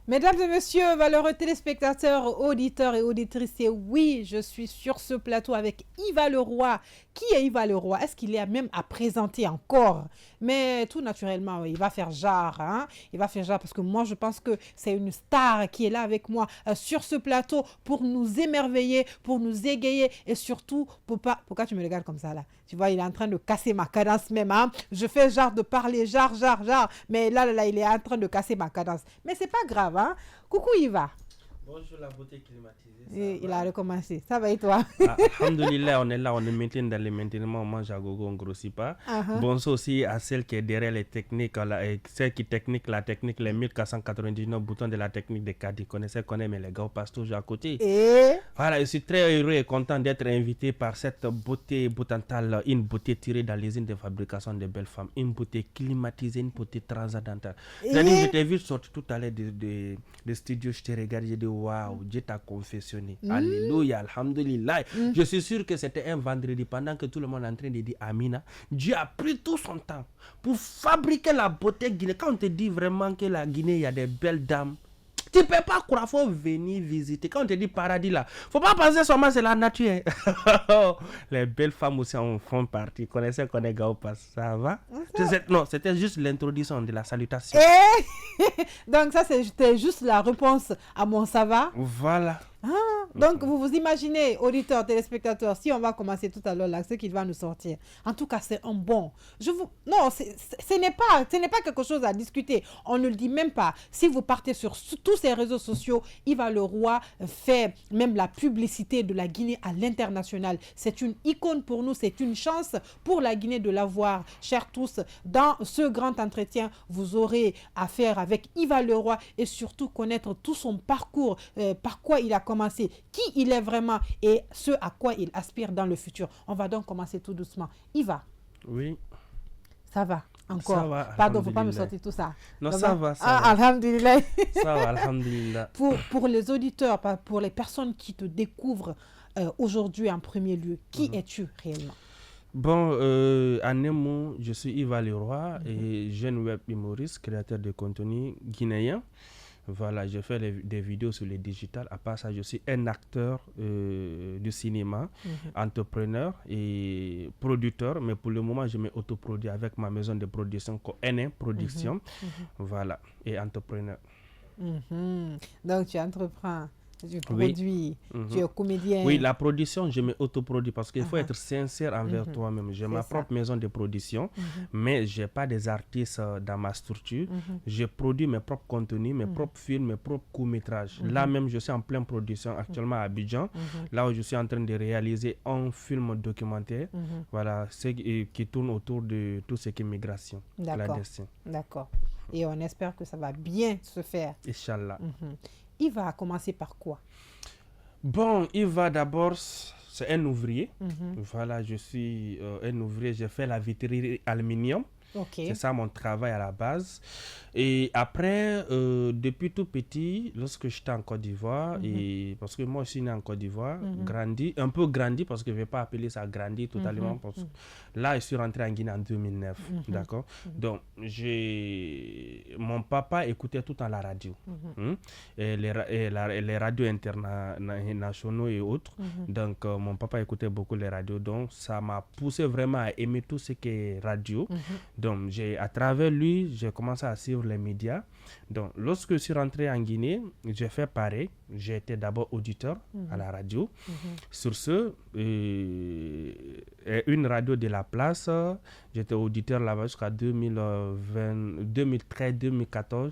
Mesdames et messieurs, valeureux téléspectateurs, auditeurs et auditrices, et oui, je suis sur ce plateau avec Yva Leroy. Qui est Yva Leroy? Est-ce qu'il est même à présenter encore? Mais tout naturellement, il va faire genre, hein? Il va faire genre parce que moi, je pense que c'est une star qui est là avec moi sur ce plateau pour nous émerveiller, pour nous égayer et surtout, pour pas... Pourquoi tu me regardes comme ça là? Tu vois, il est en train de casser ma cadence même, hein? Je fais genre de parler, genre, mais là, il est en train de casser ma cadence. Mais c'est pas grave, hein? Coucou, Yva. Bonjour la beauté climatisée, ça Et il va? a recommencé. Ça va et toi? Alhamdulillah, on est là, on est maintenant dans les maintenements, on mange à gogo, on ne grossit pas. Uh-huh. Bonsoir aussi à celle qui est derrière les techniques, celle qui technique la technique, les 1499 boutons de la technique de Kadi. Connaît, mais les gars passent toujours à côté. Et Voilà, je suis très heureux et content d'être invité par cette beauté boutantale, une beauté tirée dans les usines de fabrication de belles femmes, une beauté climatisée, une beauté transcendantale. C'est-à-dire, je t'ai vu sortir tout à l'heure de studio, je t'ai regardé, j'ai dit waouh, Dieu t'a confessionné. Alléluia, alhamdulillah. Je suis sûr que c'était un vendredi pendant que tout le monde est en train de dire Amina. Dieu a pris tout son temps pour fabriquer la beauté guinéenne. Quand on te dit vraiment que la Guinée, il y a des belles dames, tu ne peux pas croire, il faut venir visiter. Quand on te dit paradis là, il ne faut pas penser seulement c'est la nature. Les belles femmes aussi en font partie. Connaissez Gaopas, ça va? Non, c'était juste l'introduction de la salutation. donc ça, c'était juste la réponse à mon ça va. Voilà. Donc, vous vous imaginez, auditeurs, téléspectateurs, si on va commencer tout à l'heure là, ce qu'il va nous sortir. En tout cas, c'est un bon. Non, ce n'est pas quelque chose à discuter. On ne le dit même pas. Si vous partez sur tous ces réseaux sociaux, Yva Leroy fait même la publicité de la Guinée à l'international. C'est une icône pour nous, c'est une chance pour la Guinée de l'avoir. Chers tous, dans ce grand entretien, vous aurez affaire avec Yva Leroy et surtout connaître tout son parcours, par quoi il a commencé, qui il est vraiment et ce à quoi il aspire dans le futur. On va donc commencer tout doucement. Yva. Oui. Ça va encore. Ça va, pardon, faut pas me sortir tout ça. Non, ça va. Alhamdulillah. Ça va, alhamdulillah. Pour les auditeurs, pour les personnes qui te découvrent aujourd'hui en premier lieu, qui es-tu réellement? Bon, en un mot, je suis Yva Leroy et jeune web humoriste, créateur de contenu guinéen. Voilà, je fais des vidéos sur les digital. À part ça, je suis un acteur du cinéma, entrepreneur et producteur. Mais pour le moment, je m'autoproduis avec ma maison de production, NN Production. Voilà, et entrepreneur. Donc, tu entreprends. Tu produis, tu es comédien. Oui, la production, je m'autoproduis parce qu'il faut être sincère envers toi-même. J'ai ma propre maison de production, mais je n'ai pas des artistes dans ma structure. Je produis mes propres contenus, mes propres films, mes propres courts-métrages. Là même, je suis en pleine production actuellement à Abidjan, là où je suis en train de réaliser un film documentaire, voilà, qui tourne autour de tout ce qui est migration. D'accord. Et on espère que ça va bien se faire. Inch'Allah. Il va commencer par quoi? Bon, il va d'abord, c'est un ouvrier. Voilà, je suis un ouvrier, j'ai fait la vitrerie aluminium. Okay. C'est ça mon travail à la base. Et après, depuis tout petit, lorsque j'étais en Côte d'Ivoire, et parce que moi je suis né en Côte d'Ivoire, un peu grandi, parce que je ne vais pas appeler ça grandi totalement, parce que là je suis rentré en Guinée en 2009, d'accord. Donc, mon papa écoutait tout le temps la radio, et les radios internationaux et autres. Donc, mon papa écoutait beaucoup les radios, donc ça m'a poussé vraiment à aimer tout ce qui est radio. Donc, à travers lui, j'ai commencé à suivre les médias. Donc, lorsque je suis rentré en Guinée, j'ai fait pareil. J'ai été d'abord auditeur à la radio. Sur ce, une radio de la place, j'étais auditeur là-bas jusqu'à 2013-2014.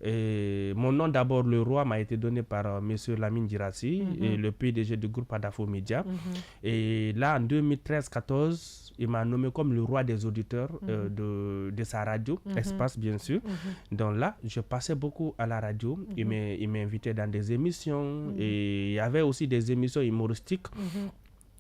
Et mon nom d'abord, le roi, m'a été donné par M. Lamine Girassi, et le PDG du groupe Adafo Media. Et là, en 2013-14, il m'a nommé comme le roi des auditeurs de sa radio, Espace bien sûr. Donc là, je passais beaucoup à la radio. Il m'invitait dans des émissions et il y avait aussi des émissions humoristiques.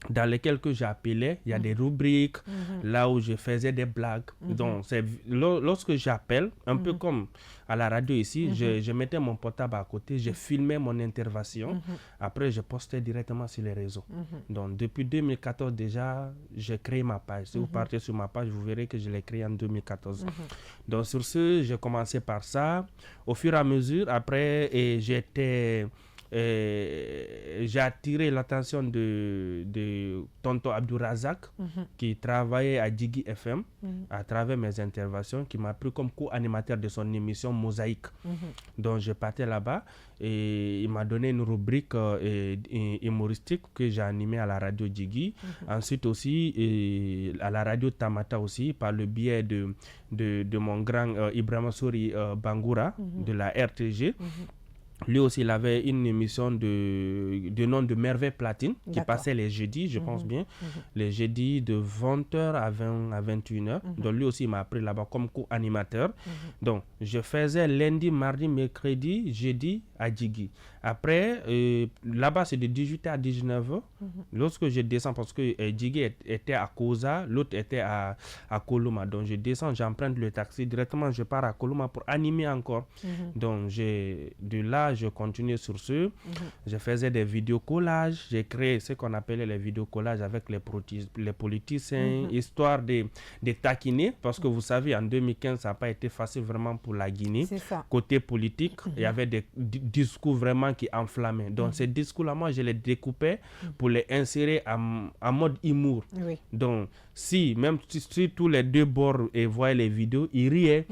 dans lesquels que j'appelais, il y a des rubriques, là où je faisais des blagues. Donc, lorsque j'appelle, un peu comme à la radio ici, je mettais mon portable à côté, je filmais mon intervention, après je postais directement sur les réseaux. Donc, depuis 2014 déjà, j'ai créé ma page. Si vous partez sur ma page, vous verrez que je l'ai créée en 2014. Donc, sur ce, j'ai commencé par ça. Au fur et à mesure, après, j'ai attiré l'attention de Tonton Abdourazak qui travaillait à Djigui FM à travers mes interventions, qui m'a pris comme co-animateur de son émission Mosaïque. Donc je partais là-bas et il m'a donné une rubrique humoristique que j'ai animée à la radio Djigui. Ensuite aussi à la radio Tamata aussi, par le biais de mon grand Ibrahima Souri Bangoura de la RTG. Lui aussi, il avait une émission de nom de Merveille Platine qui passait les jeudis, je pense bien, les jeudis de 20h à 21h. Donc lui aussi, il m'a appris là-bas comme co-animateur. Donc, je faisais lundi, mardi, mercredi, jeudi à Djigui. Après, là-bas, c'est de 18h à 19h. Lorsque je descends, parce que Djigui était à Koza, l'autre était à Koloma. Donc, je descends, j'emprunte le taxi. Directement, je pars à Koloma pour animer encore. Donc, de là, je continuais sur ce. Je faisais des vidéos collages. J'ai créé ce qu'on appelait les vidéos collages avec les politiciens, histoire de taquiner. Parce que vous savez, en 2015, ça n'a pas été facile vraiment pour la Guinée. Côté politique, il y avait des discours vraiment qui enflammaient. Donc, ces discours-là, moi, je les découpais pour les insérer en mode humour. Donc, même si tous les deux bords voyaient les vidéos, ils riaient.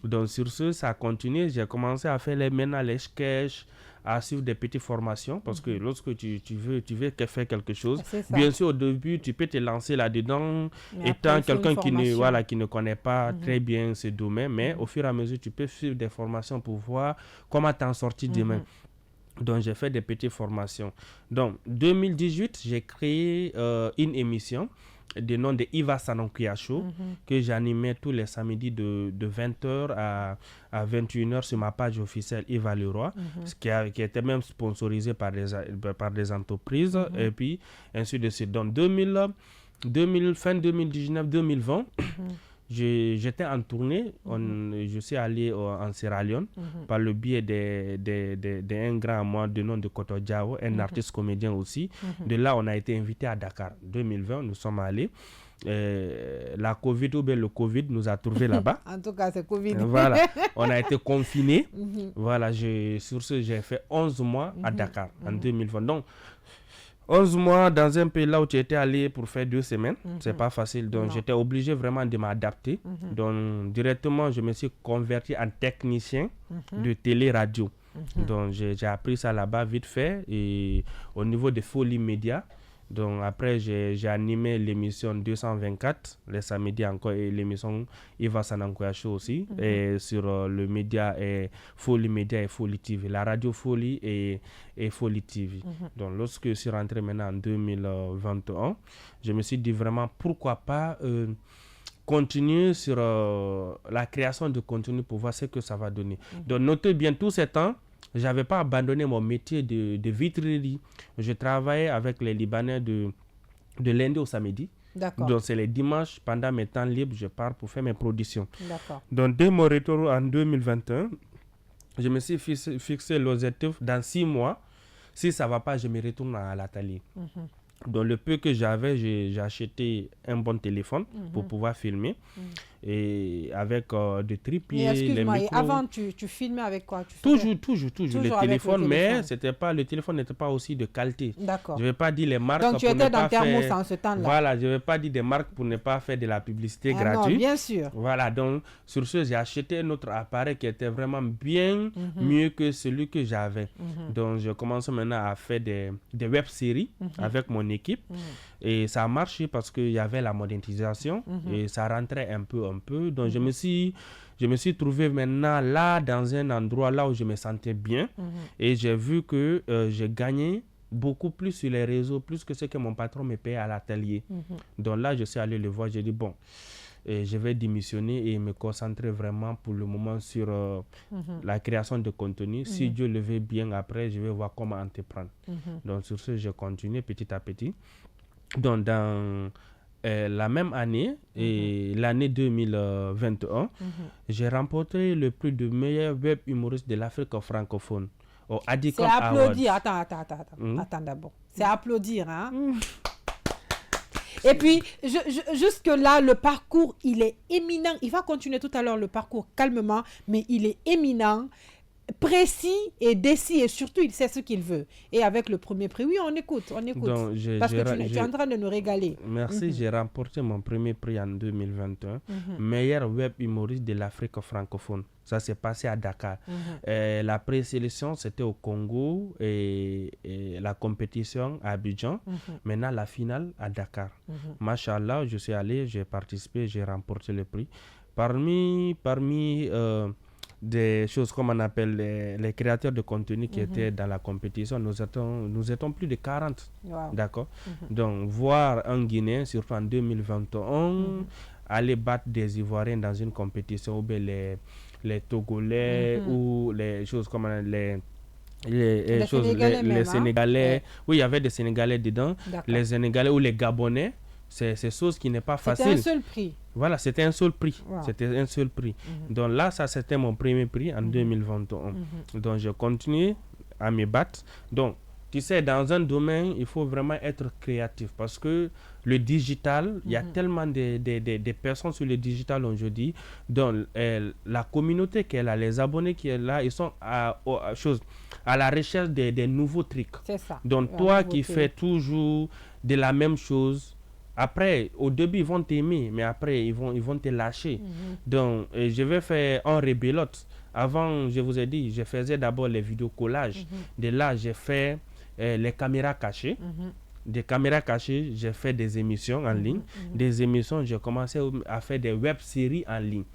Donc, sur ce, ça a continué. J'ai commencé à faire maintenant les sketchs, à suivre des petites formations, parce que lorsque tu veux faire quelque chose, bien sûr, au début, tu peux te lancer là-dedans, étant quelqu'un qui ne connaît pas très bien ce domaine, mais au fur et à mesure, tu peux suivre des formations pour voir comment t'en sortir demain. Donc, j'ai fait des petites formations. Donc, 2018, j'ai créé une émission du nom de Iva Sanonkia Show, que j'animais tous les samedis de 20h à 21h sur ma page officielle Iva Leroy, qui était même sponsorisé par des entreprises, et puis ainsi de suite. Donc, fin 2019-2020, j'étais en tournée, je suis allé en Sierra Leone par le biais d'un grand à moi de nom de Koto Diao, un artiste comédien aussi. De là, on a été invité à Dakar. 2020, nous sommes allés. La Covid ou bien le Covid nous a trouvés là-bas. En tout cas, c'est Covid. Voilà, on a été confinés. Voilà, sur ce, j'ai fait 11 mois à Dakar en 2020. Donc, 11 mois dans un pays là où tu étais allé pour faire 2 semaines, c'est pas facile. Donc, j'étais obligé vraiment de m'adapter. Donc, directement, je me suis converti en technicien de télé-radio. Donc, j'ai appris ça là-bas vite fait. Et au niveau de Folie Média, donc après, j'ai animé l'émission 224, les samedis encore, et l'émission Iva Sanankoya Show aussi, et sur le média Folie Média et Folie TV, la radio Folie et Folie TV. Donc lorsque je suis rentré maintenant en 2021, je me suis dit vraiment pourquoi pas continuer sur la création de contenu pour voir ce que ça va donner. Donc notez bien tout ce temps, je n'avais pas abandonné mon métier de vitrerie. Je travaillais avec les Libanais de lundi au samedi. Donc, c'est les dimanches, pendant mes temps libres, je pars pour faire mes productions. Donc, dès mon retour en 2021, je me suis fixé l'objectif dans 6 mois. Si ça ne va pas, je me retourne à l'atelier. Donc, le peu que j'avais, j'ai acheté un bon téléphone pour pouvoir filmer. Et avec des trépieds, les micros. Et avant, tu filmais avec quoi? Toujours le téléphone, mais le téléphone n'était pas aussi de qualité. D'accord. Je ne vais pas dire les marques. Donc, tu étais dans Thermos en ce temps-là. Voilà, je ne vais pas dire des marques pour ne pas faire de la publicité gratuite. Non, bien sûr. Voilà, donc, sur ce, j'ai acheté un autre appareil qui était vraiment bien mieux que celui que j'avais. Donc, je commence maintenant à faire des web-séries avec mon équipe. Et ça a marché parce qu'il y avait la modernisation et ça rentrait un peu. Donc, je me suis trouvé maintenant là, dans un endroit là où je me sentais bien. Et j'ai vu que j'ai gagné beaucoup plus sur les réseaux, plus que ce que mon patron me payait à l'atelier. Donc là, je suis allé le voir, j'ai dit bon, je vais démissionner et me concentrer vraiment pour le moment sur la création de contenu. Si Dieu le veut bien, après, je vais voir comment entreprendre. Donc sur ce, je continue petit à petit. Donc, dans la même année, et l'année 2021, j'ai remporté le prix de meilleur web humoriste de l'Afrique francophone au Adicom C'est Awards. applaudir. Attends d'abord. C'est applaudir, hein. Et puis, jusque-là, le parcours, il est éminent. Il va continuer tout à l'heure le parcours calmement, mais il est éminent, précis et décis, et surtout, il sait ce qu'il veut. Et avec le premier prix, oui, on écoute. Donc, parce que tu es en train de nous régaler. Merci, j'ai remporté mon premier prix en 2021, meilleur web humoriste de l'Afrique francophone. Ça s'est passé à Dakar. La présélection, c'était au Congo et la compétition à Abidjan. Maintenant, la finale à Dakar. Machallah, je suis allé, j'ai participé, j'ai remporté le prix. Parmi des choses comme on appelle les créateurs de contenu qui étaient dans la compétition, nous étions plus de 40. Wow. D'accord. Donc, voir un Guinéen, surtout en 2021, aller battre des Ivoiriens dans une compétition, ou bien les Togolais, ou les choses comme les Sénégalais. Oui, il y avait des Sénégalais dedans. Les Sénégalais ou les Gabonais. C'est chose qui n'est pas facile. C'était un seul prix. Voilà, c'était un seul prix. Wow. C'était un seul prix. Donc là, ça, c'était mon premier prix en 2021. Donc, je continue à me battre. Donc, tu sais, dans un domaine, il faut vraiment être créatif parce que le digital, il y a tellement de personnes sur le digital aujourd'hui. Donc, la communauté qui est là, les abonnés qui est là, ils sont à la recherche des nouveaux trucs. C'est ça. Donc, toi qui fais toujours de la même chose, après, au début, ils vont t'aimer, mais après, ils vont te lâcher. Donc, je vais faire un rebelote. Avant, je vous ai dit, je faisais d'abord les vidéos collages. De là, j'ai fait les caméras cachées. Des caméras cachées, j'ai fait des émissions en ligne. Des émissions, j'ai commencé à faire des web-séries en ligne.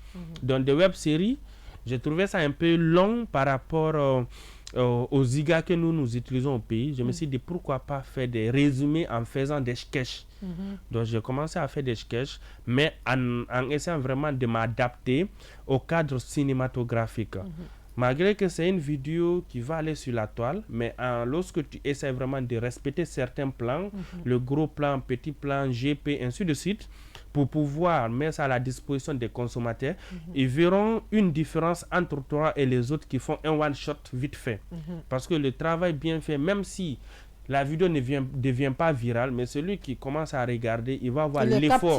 Donc, des web-séries, j'ai trouvé ça un peu long par rapport aux zigas que nous utilisons au pays. Je me suis dit, pourquoi pas faire des résumés en faisant des sketchs. Donc, j'ai commencé à faire des sketchs, mais en essayant vraiment de m'adapter au cadre cinématographique. Malgré que c'est une vidéo qui va aller sur la toile, mais lorsque tu essaies vraiment de respecter certains plans, le gros plan, petit plan, GP, ainsi de suite, pour pouvoir mettre ça à la disposition des consommateurs, ils verront une différence entre toi et les autres qui font un one-shot vite fait. Parce que le travail bien fait, même si la vidéo ne devient pas virale, mais celui qui commence à regarder, il va voir l'effort.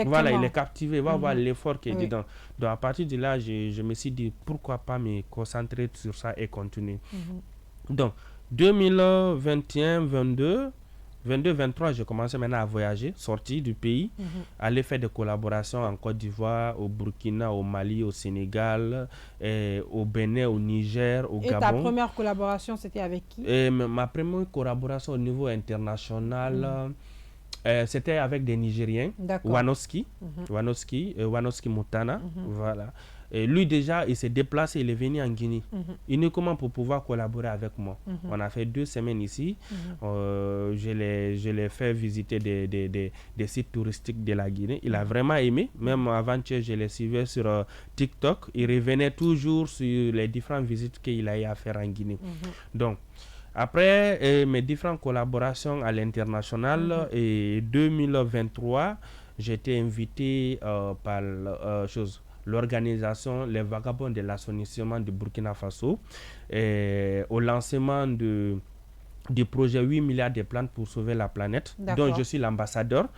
Voilà, il est captivé, il va voir l'effort qui est dedans. Donc, à partir de là, je me suis dit, pourquoi pas me concentrer sur ça et continuer. Donc, 2021, 22-23, j'ai commencé maintenant à voyager, sortir du pays, aller faire des collaborations en Côte d'Ivoire, au Burkina, au Mali, au Sénégal, au Bénin, au Niger, au Gabon. Et ta première collaboration, c'était avec qui? Ma première collaboration au niveau international, c'était avec des Nigériens, Wanoski Moutana, voilà. Et lui déjà, il s'est déplacé, il est venu en Guinée, uniquement pour pouvoir collaborer avec moi. On a fait 2 semaines ici. Je l'ai fait visiter des sites touristiques de la Guinée. Il a vraiment aimé. Même avant-hier, je l'ai suivi sur TikTok. Il revenait toujours sur les différentes visites qu'il a eu à faire en Guinée. Donc, après mes différentes collaborations à l'international, et 2023, j'ai été invité par l'organisation Les Vagabonds de l'assainissement de Burkina Faso au lancement du projet 8 milliards de plantes pour sauver la planète, dont je suis l'ambassadeur.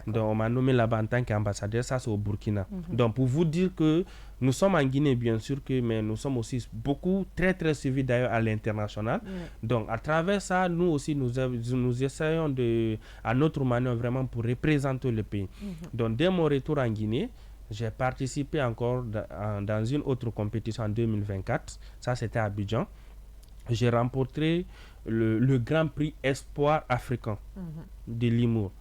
Donc, on m'a nommé là-bas en tant qu'ambassadeur, ça c'est au Burkina. Donc, pour vous dire que nous sommes en Guinée, bien sûr, mais nous sommes aussi très très suivis d'ailleurs à l'international. Donc, à travers ça, nous aussi, nous essayons à notre manière vraiment pour représenter le pays. Donc, dès mon retour en Guinée, j'ai participé encore dans une autre compétition en 2024. Ça, c'était à Abidjan. J'ai remporté le Grand Prix Espoir africain de l'humour.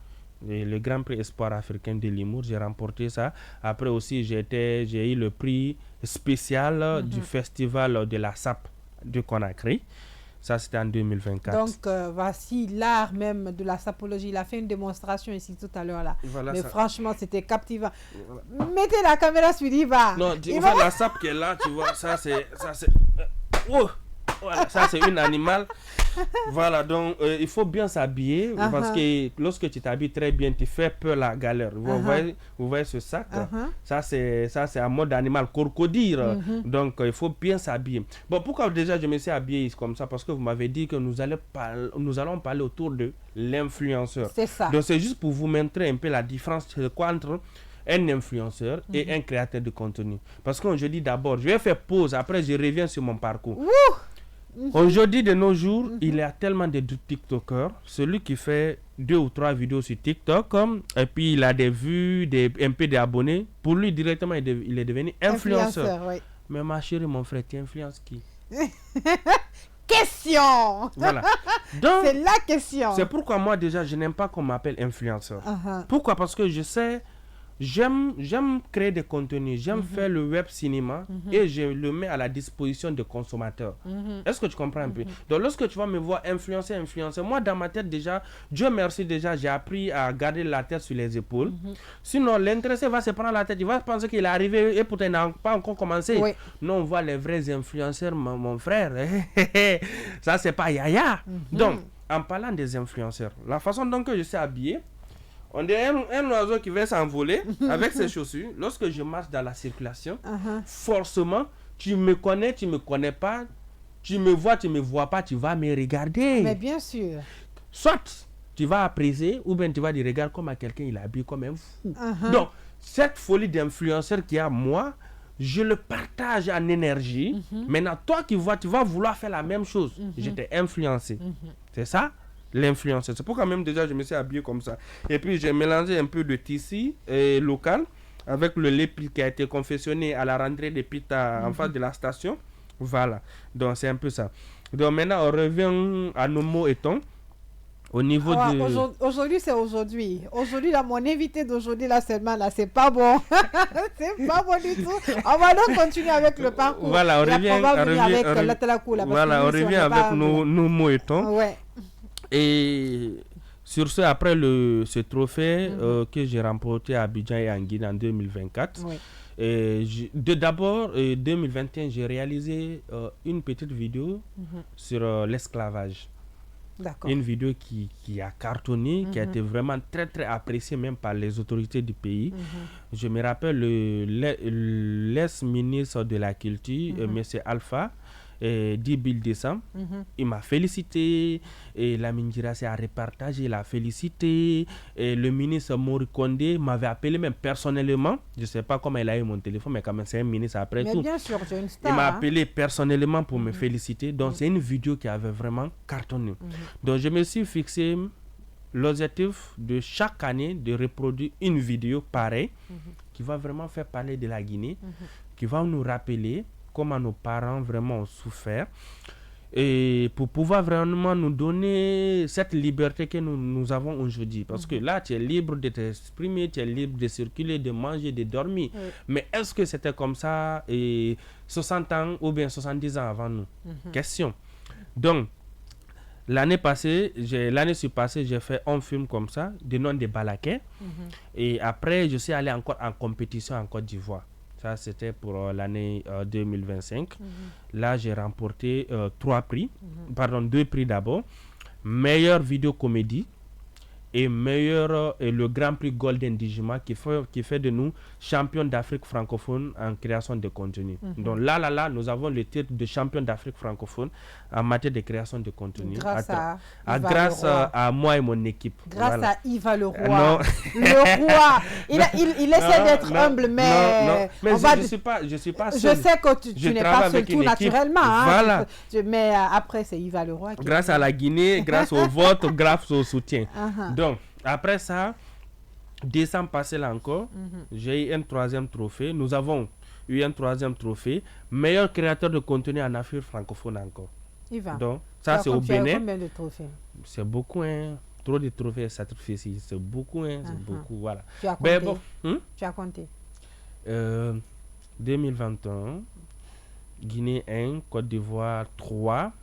Le Grand Prix Espoir africain de l'humour, j'ai remporté ça. Après aussi, j'ai eu le prix spécial du festival de la SAP de Conakry. Ça, c'était en 2024. Donc, voici l'art même de la sapologie. Il a fait une démonstration ici tout à l'heure là. Voilà. Mais franchement, c'était captivant. Voilà. Mettez la caméra sur Iva. Non, la sape qui est là, tu vois, ça c'est... Oh, voilà, ça c'est une animal. Voilà, donc il faut bien s'habiller parce que lorsque tu t'habilles très bien, tu fais peur à la galère. Vous voyez ce sac? Ça, c'est un mode animal, crocodile. Donc, il faut bien s'habiller. Bon, pourquoi déjà je me suis habillé comme ça? Parce que vous m'avez dit que nous allons parler autour de l'influenceur. C'est ça. Donc, c'est juste pour vous montrer un peu la différence entre un influenceur et un créateur de contenu. Parce qu'aujourd'hui, d'abord, je vais faire pause, après je reviens sur mon parcours. Aujourd'hui, de nos jours, il y a tellement de TikTokers. Celui qui fait 2 ou 3 vidéos sur TikTok, et puis il a des vues, un peu d'abonnés, pour lui, directement, il est devenu influenceur. Oui. Mais ma chérie, mon frère, tu influences qui? Question. Voilà. Donc, c'est la question. C'est pourquoi moi, déjà, je n'aime pas qu'on m'appelle influenceur. Pourquoi? Parce que je sais... J'aime créer des contenus, j'aime faire le web cinéma et je le mets à la disposition des consommateurs. Est-ce que tu comprends un peu? Donc lorsque tu vas me voir influencer, moi dans ma tête déjà, Dieu merci déjà, j'ai appris à garder la tête sur les épaules. Sinon l'intéressé va se prendre la tête, il va penser qu'il est arrivé et pourtant il n'a pas encore commencé. Oui. Non, on voit les vrais influenceurs, mon frère. Ça c'est pas yaya. Donc en parlant des influenceurs, la façon dont je suis habillé, on dirait un oiseau qui va s'envoler avec ses chaussures. Lorsque je marche dans la circulation, forcément, tu me connais pas, tu me vois pas, tu vas me regarder. Mais bien sûr. Soit tu vas apprécier, ou bien tu vas dire, regarde comme à quelqu'un, il est habillé comme un fou. Donc, cette folie d'influenceur qu'il y a moi, je le partage en énergie. Maintenant, toi qui vois, tu vas vouloir faire la même chose. Je t'ai influencé. C'est ça? L'influence. C'est pourquoi même déjà je me suis habillé comme ça. Et puis j'ai mélangé un peu de tissu local avec le lait qui a été confectionné à la rentrée des Pita en face de la station. Voilà. Donc c'est un peu ça. Donc maintenant on revient à nos mots et tons. Au niveau de... Aujourd'hui, c'est aujourd'hui. Aujourd'hui, là, mon invité d'aujourd'hui, là, seulement, là, c'est pas bon. C'est pas bon du tout. On va donc continuer avec le parcours. Voilà, on revient avec nos mots et tons. Ouais. Et sur ce, après ce trophée que j'ai remporté à Abidjan et en Guinée en 2024, d'abord, 2021, j'ai réalisé une petite vidéo sur l'esclavage. Une vidéo qui a cartonné, qui a été vraiment très très appréciée même par les autorités du pays. Je me rappelle l'ex-ministre de la Culture, M. Alpha, 10 décembre, il m'a félicité, et la Girassi a repartagé, il a félicité, et le ministre Mori Kondé m'avait appelé même personnellement, je ne sais pas comment il a eu mon téléphone, mais quand même c'est un ministre après tout. Bien sûr, j'ai une star, il m'a appelé personnellement pour me féliciter, donc c'est une vidéo qui avait vraiment cartonné. Donc je me suis fixé l'objectif de chaque année de reproduire une vidéo pareille qui va vraiment faire parler de la Guinée, qui va nous rappeler comment nos parents vraiment ont souffert, et pour pouvoir vraiment nous donner cette liberté que nous avons aujourd'hui. Parce que là, tu es libre de t'exprimer, tu es libre de circuler, de manger, de dormir. Mais est-ce que c'était comme ça 60 ans ou bien 70 ans avant nous? Question. Donc, l'année passée, j'ai fait un film comme ça, du nom de Balaké. Et après, je suis allé encore en compétition en Côte d'Ivoire. Ça, c'était pour l'année 2025. Là, j'ai remporté 2 prix d'abord. Meilleure vidéo comédie et le Grand Prix Golden Digima qui fait de nous champion d'Afrique francophone en création de contenu. Donc là, nous avons le titre de champion d'Afrique francophone en matière de création de contenu. Grâce à moi et mon équipe. Grâce à Yves Leroy. Le roi. Il essaie d'être humble, mais je suis pas seul. Je sais que tu n'es pas seul tout naturellement. Voilà. Mais après, c'est Yves Leroy. Grâce à la Guinée, grâce au vote, grâce au soutien. Donc, après ça, décembre passé là encore, j'ai eu un 3e trophée. Nous avons eu un 3e trophée. Meilleur créateur de contenu en Afrique francophone encore. Donc, ça c'est au Bénin. Combien de trophées? C'est beaucoup, hein. Trop de trophées, ça te fait ici. C'est beaucoup, hein. C'est beaucoup, voilà. Tu as compté? Tu as compté? 2021, Guinée 1, Côte d'Ivoire 3,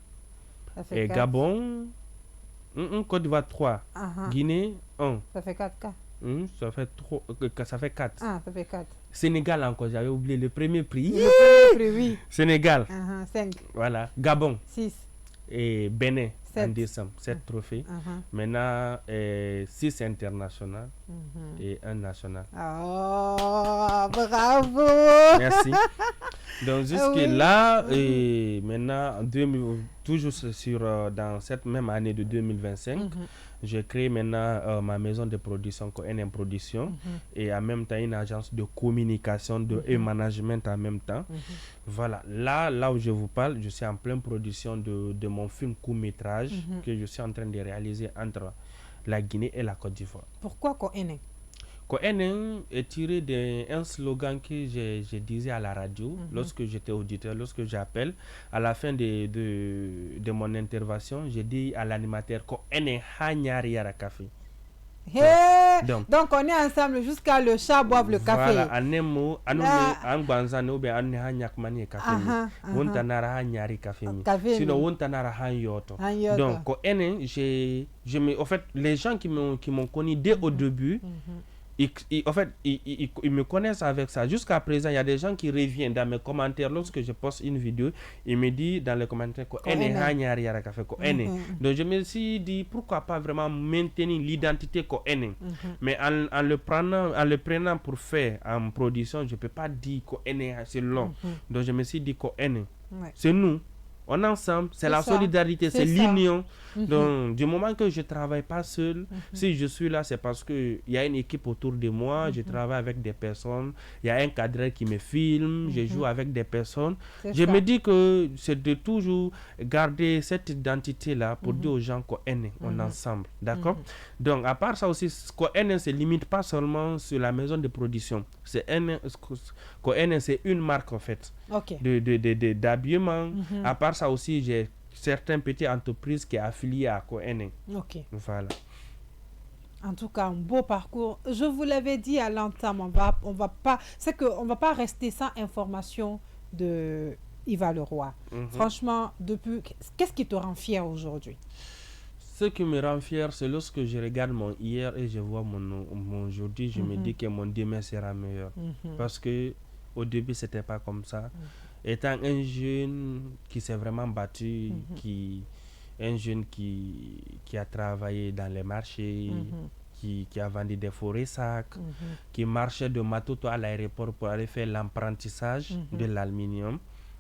et 4. Gabon... Côte d'Ivoire 3, Guinée 1. Ça fait 4 cas. Ça fait 4. Ah, ça fait 4. Sénégal encore, j'avais oublié le premier prix. Le premier prix, oui. Sénégal. 5. Voilà. Gabon. 6. Et Bénin. en décembre, 7 trophées. Maintenant, 6 internationaux et 1 national. Oh, bravo! Merci. Donc jusque-là, et maintenant, toujours dans cette même année de 2025, j'ai créé maintenant ma maison de production, NM Production, et en même temps une agence de communication et management en même temps. Voilà, là où je vous parle, je suis en pleine production de mon film court-métrage que je suis en train de réaliser entre la Guinée et la Côte d'Ivoire. Pourquoi Koenen? Koenen est tiré d'un slogan que je disais à la radio lorsque j'étais auditeur, lorsque j'appelle. À la fin de mon intervention, j'ai dit à l'animateur Koenen Hanyari Yara Café. Donc on est ensemble jusqu'à le chat boive le café. Voilà, anemo anbanzane ou bien hanyak mani café. Wontanara hanyari café. Sinon wontanara hanyoto. Donc Koenen, en fait les gens qui m'ont connu dès au début, en fait, ils me connaissent avec ça. Jusqu'à présent, il y a des gens qui reviennent dans mes commentaires. Lorsque je poste une vidéo, ils me disent dans les commentaires donc je me suis dit, pourquoi pas vraiment maintenir l'identité Koenen. Mais en le prenant pour faire en production, je ne peux pas dire Koenen, c'est long. Donc je me suis dit Koenen, c'est nous. On est ensemble, c'est la solidarité, c'est l'union. Donc, du moment que je ne travaille pas seul, si je suis là, c'est parce qu'il y a une équipe autour de moi, je travaille avec des personnes, il y a un cadreur qui me filme, je joue avec des personnes. Je me dis que c'est de toujours garder cette identité-là pour dire aux gens qu'on est ensemble. D'accord? Donc, à part ça aussi, Koenen ne se limite pas seulement sur la maison de production. Koenen, c'est une marque, en fait, d'habillement. À part ça aussi, j'ai certaines petites entreprises qui sont affiliées à Koenen. Voilà. En tout cas, un beau parcours. Je vous l'avais dit à l'entame, on va pas rester sans information de Yva Leroy. Franchement, qu'est-ce qui te rend fier aujourd'hui? Ce qui me rend fier, c'est lorsque je regarde mon hier et je vois mon aujourd'hui, je me dis que mon demain sera meilleur. Parce que au début, c'était pas comme ça. Étant un jeune qui s'est vraiment battu, un jeune qui a travaillé dans les marchés, qui a vendu des forêts sacs, qui marchait de Matoto à l'aéroport pour aller faire l'apprentissage de l'aluminium.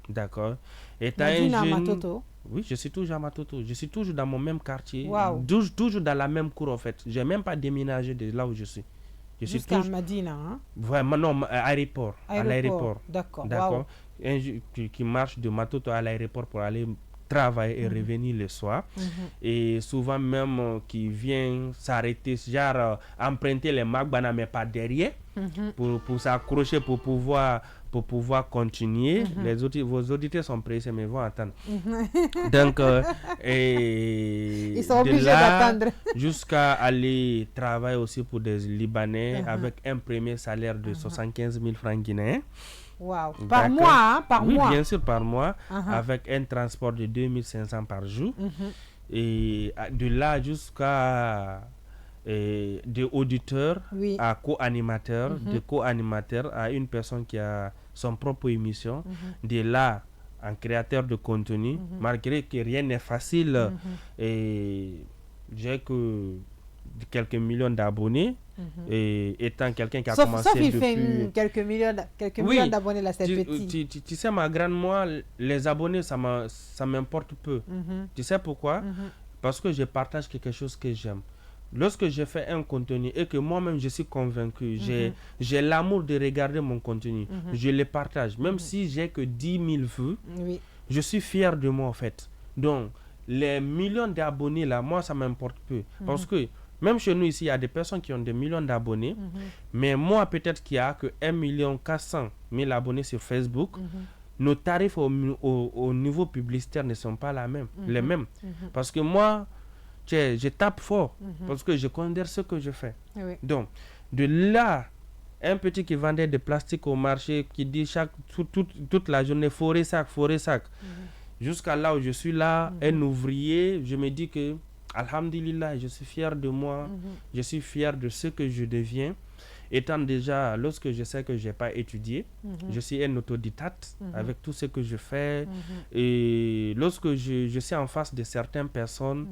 D'accord. Étant un jeune... Matoto. Oui, je suis toujours à Matoto. Je suis toujours dans mon même quartier. Toujours dans la même cour, en fait. Je n'ai même pas déménagé de là où je suis. Jusqu'à Madina, hein? Vraiment, non, à l'aéroport. D'accord. Un qui marche de Matoto à l'aéroport pour aller travailler et revenir le soir. Et souvent même qui vient s'arrêter, genre emprunter les Magbana, mais pas derrière, pour s'accrocher, pour pouvoir continuer. Vos auditeurs sont pressés, mais vont attendre. Donc, ils sont obligés d'attendre. Jusqu'à aller travailler aussi pour des Libanais avec un premier salaire de 75 000 francs guinéens. Wow. Par mois, hein? Oui, bien sûr, par mois, avec un transport de 2500 par jour. Et de là jusqu'à de auditeur à co-animateur, de co-animateur à une personne qui a son propre émission. De là, en créateur de contenu, malgré que rien n'est facile, et j'ai que quelques millions d'abonnés. Et étant quelqu'un qui a commencé depuis... fait quelques millions d'abonnés là, c'est petit. Tu sais, ma grande, moi, les abonnés, ça m'importe peu. Tu sais pourquoi? Parce que je partage quelque chose que j'aime. Lorsque je fais un contenu et que moi-même je suis convaincu, j'ai l'amour de regarder mon contenu, je le partage. Même si j'ai que 10 000 vues, je suis fier de moi, en fait. Donc, les millions d'abonnés là, moi, ça m'importe peu. Parce que même chez nous ici, il y a des personnes qui ont des millions d'abonnés, mais moi, peut-être qu'il y a que 1 400 000 abonnés sur Facebook, nos tarifs au niveau publicitaire ne sont pas les mêmes. Parce que moi, je tape fort, parce que je considère ce que je fais. Donc, de là, un petit qui vendait des plastiques au marché, qui dit toute la journée, forêt sac, jusqu'à là où je suis là, un ouvrier, je me dis que Alhamdulillah, je suis fier de moi, je suis fier de ce que je deviens. étant déjà, lorsque je sais que je n'ai pas étudié, je suis un autodidacte avec tout ce que je fais. Et lorsque je suis en face de certaines personnes,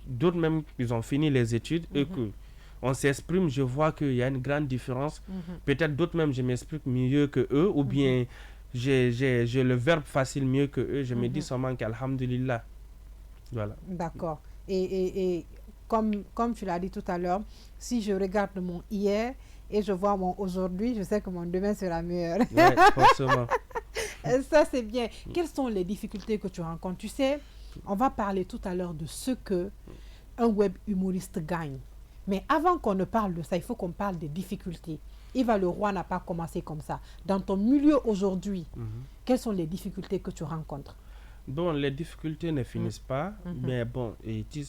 d'autres même, ils ont fini les études et que on s'exprime, je vois qu'il y a une grande différence. Peut-être d'autres même, je m'exprime mieux que eux ou bien j'ai le verbe facile mieux que eux. Je me dis seulement qu'alhamdulillah. Voilà. D'accord. Et comme tu l'as dit tout à l'heure, si je regarde mon hier et je vois mon aujourd'hui, je sais que mon demain sera meilleur. Oui, forcément. Ça, c'est bien. Quelles sont les difficultés que tu rencontres? Tu sais, on va parler tout à l'heure de ce que un web humoriste gagne. Mais avant qu'on ne parle de ça, il faut qu'on parle des difficultés. Yves Le Roi n'a pas commencé comme ça. Dans ton milieu aujourd'hui, quelles sont les difficultés que tu rencontres? Bon, les difficultés ne finissent pas, mais bon, et tu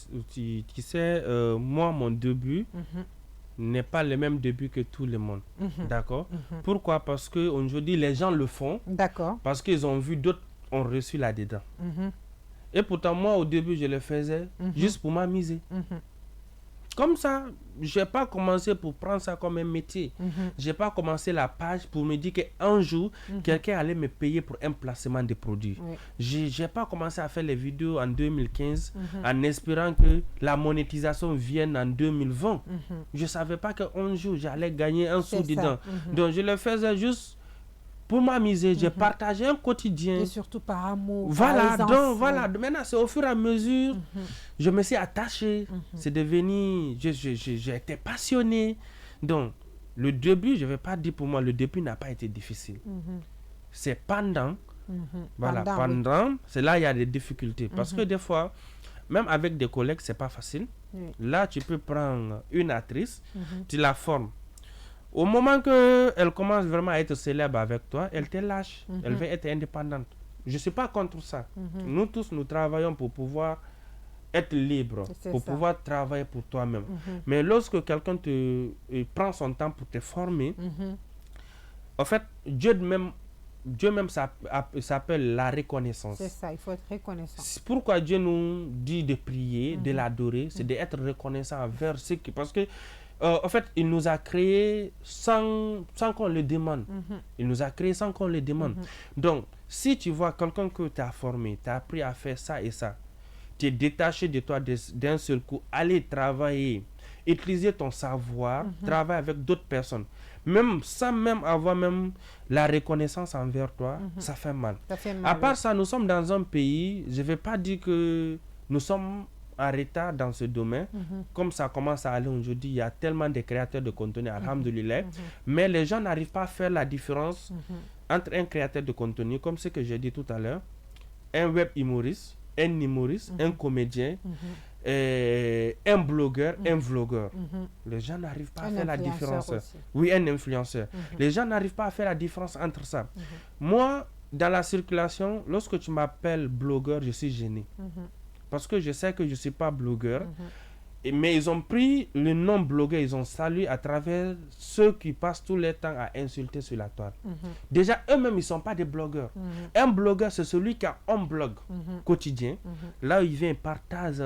sais, moi, mon début n'est pas le même début que tout le monde. D'accord? Pourquoi? Parce qu'aujourd'hui, les gens le font. D'accord. Parce qu'ils ont vu d'autres ont reçu là-dedans. Et pourtant, moi, au début, je le faisais juste pour m'amuser. Comme ça, je n'ai pas commencé pour prendre ça comme un métier. Je n'ai pas commencé la page pour me dire qu'un jour, quelqu'un allait me payer pour un placement de produits. Je n'ai pas commencé à faire les vidéos en 2015 en espérant que la monétisation vienne en 2020. Je ne savais pas qu'un jour, j'allais gagner un sou dedans. Donc, je le faisais juste pour m'amuser. J'ai partagé un quotidien. Et surtout par amour. Voilà, par donc voilà. Maintenant, c'est au fur et à mesure, je me suis attaché. C'est devenu, j'ai été passionné. Donc, le début, je ne vais pas dire pour moi, le début n'a pas été difficile. C'est pendant, voilà, pendant, c'est là il y a des difficultés. Parce que des fois, même avec des collègues, c'est pas facile. Là, tu peux prendre une actrice, tu la formes. Au moment qu'elle commence vraiment à être célèbre avec toi, elle te lâche. Elle veut être indépendante. Je ne suis pas contre ça. Nous tous, nous travaillons pour pouvoir être libres, pour pouvoir travailler pour toi-même. Mais lorsque quelqu'un prend son temps pour te former, en fait, Dieu même s'appelle la reconnaissance. C'est ça, il faut être reconnaissant. Pourquoi Dieu nous dit de prier, de l'adorer, c'est d'être reconnaissant envers ce qui... Parce que en fait, il nous a créés sans qu'on le demande. Il nous a créés sans qu'on le demande. Donc, si tu vois quelqu'un que tu as formé, tu as appris à faire ça et ça, tu es détaché de toi d'un seul coup, aller travailler, utiliser ton savoir, travailler avec d'autres personnes, même sans même avoir même la reconnaissance envers toi, ça fait mal. Ça fait mal. À part ça, nous sommes dans un pays, je ne vais pas dire que nous sommes en retard dans ce domaine. Comme ça commence à aller aujourd'hui, il y a tellement de créateurs de contenu, alhamdoulilah, mais les gens n'arrivent pas à faire la différence entre un créateur de contenu, comme ce que j'ai dit tout à l'heure, un web humoriste, un comédien, un blogueur, un vlogueur. Les gens n'arrivent pas à faire la différence. Aussi. Oui, un influenceur. Les gens n'arrivent pas à faire la différence entre ça. Moi, dans la circulation, lorsque tu m'appelles blogueur, je suis gêné. Parce que je sais que je ne suis pas blogueur. Mais ils ont pris le nom blogueur, ils ont salué à travers ceux qui passent tout le temps à insulter sur la toile. Déjà, eux-mêmes, ils ne sont pas des blogueurs. Un blogueur, c'est celui qui a un blog quotidien. Là où il vient, il partage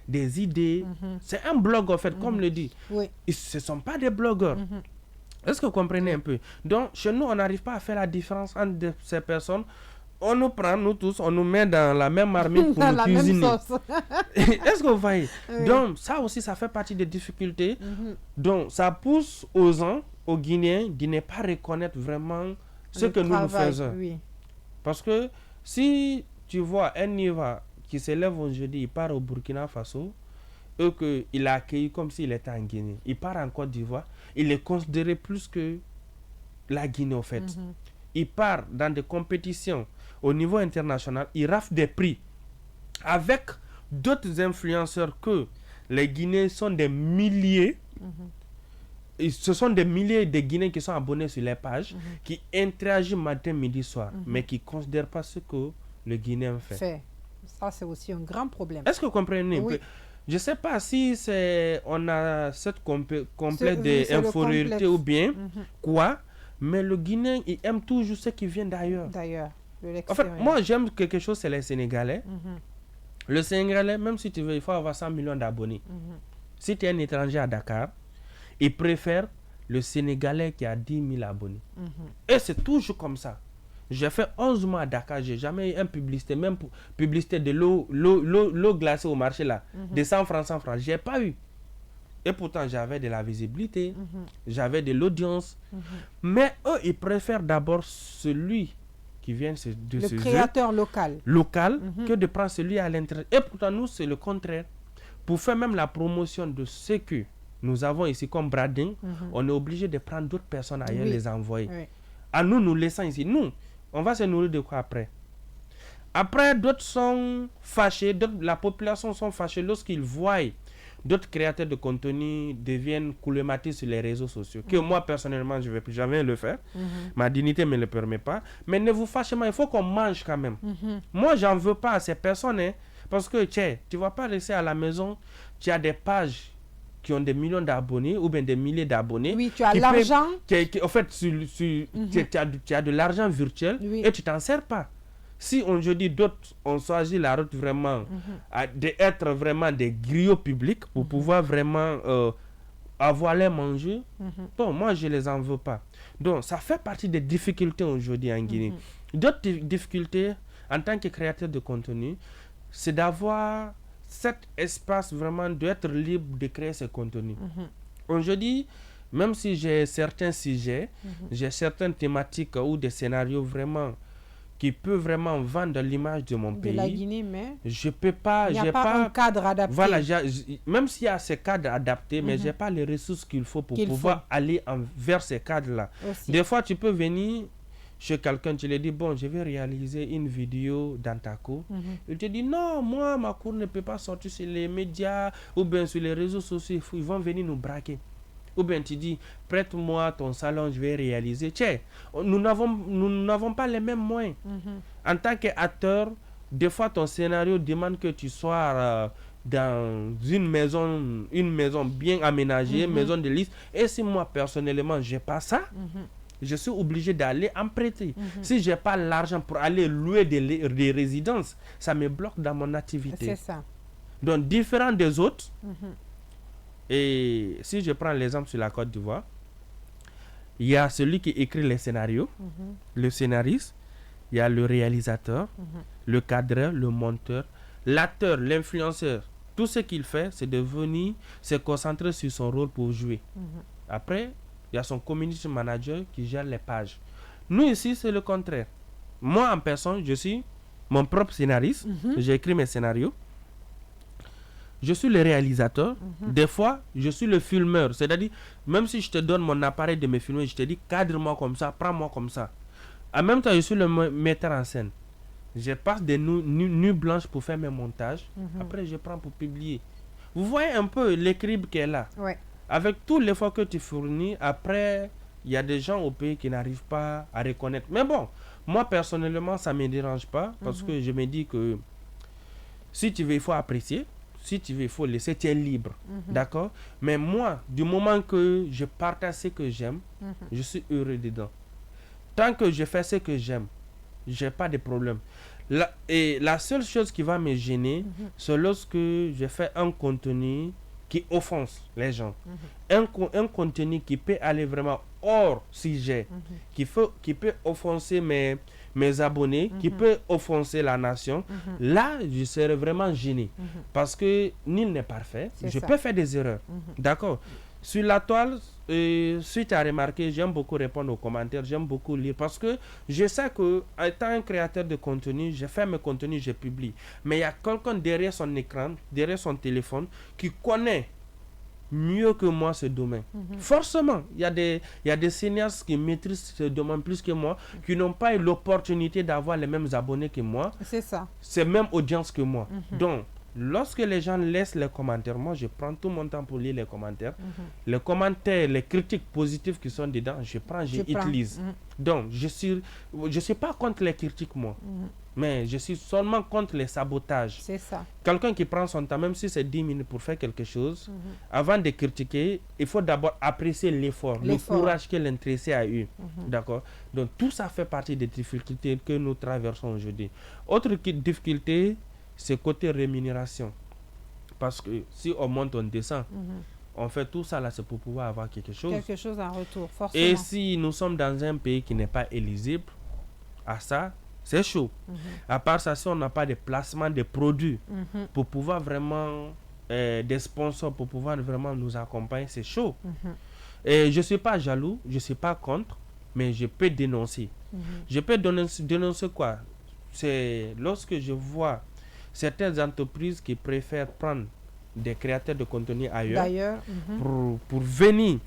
des idées. C'est un blog, en fait, comme le dit. Oui. Ce ne sont pas des blogueurs. Est-ce que vous comprenez un peu? Donc, chez nous, on n'arrive pas à faire la différence entre ces personnes. On nous prend, nous tous, on nous met dans la même marmite pour nous cuisiner. Est-ce que vous voyez? Donc, ça aussi, ça fait partie des difficultés. Donc, ça pousse aux gens, aux Guinéens, de ne pas reconnaître vraiment ce que nous faisons. Oui. Parce que si tu vois un Niva qui se lève aujourd'hui, il part au Burkina Faso, et qu'il a accueilli comme s'il était en Guinée. Il part en Côte d'Ivoire, il est considéré plus que la Guinée, en fait. Il part dans des compétitions au niveau international, il rafle des prix avec d'autres influenceurs que les Guinéens sont des milliers. Et ce sont des milliers de Guinéens qui sont abonnés sur les pages, qui interagissent matin, midi, soir, mais qui ne considèrent pas ce que le Guinéen fait. Ça, c'est aussi un grand problème. Est-ce que vous comprenez? Oui. Je ne sais pas si on a cette complète d'infériorité ou bien quoi, mais le Guinéen, il aime toujours ce qui vient d'ailleurs. En fait, moi, j'aime quelque chose, c'est les Sénégalais. Le Sénégalais, même si tu veux, il faut avoir 100 millions d'abonnés. Si tu es un étranger à Dakar, il préfère le Sénégalais qui a 10 000 abonnés. Et c'est toujours comme ça. J'ai fait 11 mois à Dakar, j'ai jamais eu une publicité, même pour publicité de l'eau glacée au marché là, de 100 francs, j'ai pas eu. Et pourtant, j'avais de la visibilité, j'avais de l'audience. Mais eux, ils préfèrent d'abord celui qui vient de le ce créateur jeu local, que de prendre celui à l'intérieur. Et pourtant, nous, c'est le contraire. Pour faire même la promotion de ce que nous avons ici comme branding, on est obligé de prendre d'autres personnes ailleurs, les envoyer. Oui. À nous laissant ici. Nous, on va se nourrir de quoi après? Après, d'autres sont fâchés, la population sont fâchés lorsqu'ils voient d'autres créateurs de contenu deviennent coulématis sur les réseaux sociaux. Que moi, personnellement, je ne vais plus jamais le faire. Ma dignité ne me le permet pas. Mais ne vous fâchez pas, il faut qu'on mange quand même. Moi, j'en veux pas à ces personnes. Hein, parce que tu ne vas pas rester à la maison. Tu as des pages qui ont des millions d'abonnés ou bien des milliers d'abonnés. Oui, tu as l'argent. En fait, tu as de l'argent virtuel et tu t'en sers pas. Si aujourd'hui d'autres ont choisi la route vraiment d'être vraiment des griots publics pour pouvoir vraiment avoir les manger, bon, moi je les en veux pas. Donc ça fait partie des difficultés aujourd'hui en Guinée. D'autres difficultés en tant que créateur de contenu, c'est d'avoir cet espace vraiment d'être libre de créer ce contenu. Aujourd'hui, même si j'ai certains sujets, j'ai certaines thématiques ou des scénarios vraiment qui peuvent vraiment vendre l'image de mon pays. De la Guinée, mais je peux pas. Il n'y a pas un cadre adapté. Voilà, même s'il y a ces cadres adaptés, mais j'ai pas les ressources qu'il faut pour pouvoir aller vers ces cadres-là. Des fois, tu peux venir chez quelqu'un, tu lui dis, bon, je vais réaliser une vidéo dans ta cour. Il te dit, non, moi, ma cour ne peut pas sortir sur les médias ou bien sur les réseaux sociaux. Ils vont venir nous braquer. Ou bien tu dis, prête-moi ton salon, je vais réaliser. Tiens, nous n'avons pas les mêmes moyens. En tant qu'acteur, des fois ton scénario demande que tu sois dans une maison bien aménagée, une maison de luxe. Et si moi, personnellement, je n'ai pas ça, je suis obligé d'aller en prêter. Si je n'ai pas l'argent pour aller louer des résidences, ça me bloque dans mon activité. C'est ça. Donc, différent des autres, et si je prends l'exemple sur la Côte d'Ivoire, il y a celui qui écrit les scénarios, le scénariste, il y a le réalisateur, le cadreur, le monteur, l'acteur, l'influenceur. Tout ce qu'il fait, c'est de venir se concentrer sur son rôle pour jouer. Après, il y a son community manager qui gère les pages. Nous ici, c'est le contraire. Moi, en personne, je suis mon propre scénariste. J'ai écrit mes scénarios. Je suis le réalisateur. Des fois, je suis le filmeur. C'est-à-dire, même si je te donne mon appareil de me filmer, je te dis cadre-moi comme ça, prends-moi comme ça. En même temps, je suis le metteur en scène. Je passe des nuits blanches pour faire mes montages. Après, je prends pour publier. Vous voyez un peu l'équilibre qui est là. Ouais. Avec tout l'effort que tu fournis, après, il y a des gens au pays qui n'arrivent pas à reconnaître. Mais bon, moi, personnellement, ça ne me dérange pas parce que je me dis que si tu veux, il faut apprécier. Si tu veux, il faut laisser, tu es libre. D'accord? Mais moi, du moment que je partage ce que j'aime, je suis heureux dedans. Tant que je fais ce que j'aime, je n'ai pas de problème. Et la seule chose qui va me gêner, c'est lorsque je fais un contenu qui offense les gens. Un contenu qui peut aller vraiment hors sujet, qui peut offenser mes abonnés, qui peut offenser la nation, là, je serais vraiment gêné. Parce que nul n'est parfait. Je peux faire des erreurs. D'accord? Sur la toile, si tu as remarqué, j'aime beaucoup répondre aux commentaires, j'aime beaucoup lire. Parce que je sais que, étant un créateur de contenu, je fais mes contenus, je publie. Mais il y a quelqu'un derrière son écran, derrière son téléphone, qui connaît mieux que moi ce domaine. Forcément, il y a des cinéastes qui maîtrisent ce domaine plus que moi, qui n'ont pas eu l'opportunité d'avoir les mêmes abonnés que moi. C'est ça. C'est même audience que moi. Donc, lorsque les gens laissent les commentaires, moi je prends tout mon temps pour lire les commentaires. Les commentaires, les critiques positives qui sont dedans, je utilise. Donc, je suis pas contre les critiques moi. Mais je suis seulement contre les sabotages. C'est ça. Quelqu'un qui prend son temps, même si c'est 10 minutes pour faire quelque chose, avant de critiquer, il faut d'abord apprécier l'effort, le courage que l'intéressé a eu. D'accord? Donc tout ça fait partie des difficultés que nous traversons aujourd'hui. Autre difficulté, c'est côté rémunération. Parce que si on monte, on descend. on fait tout ça là, c'est pour pouvoir avoir quelque chose. Quelque chose en retour, forcément. Et si nous sommes dans un pays qui n'est pas éligible à ça, c'est chaud. À part ça, si on n'a pas de placement de produits pour pouvoir vraiment, des sponsors pour pouvoir vraiment nous accompagner, c'est chaud. Et je ne suis pas jaloux, je ne suis pas contre, mais je peux dénoncer. Je peux dénoncer quoi? C'est lorsque je vois certaines entreprises qui préfèrent prendre des créateurs de contenu ailleurs pour venir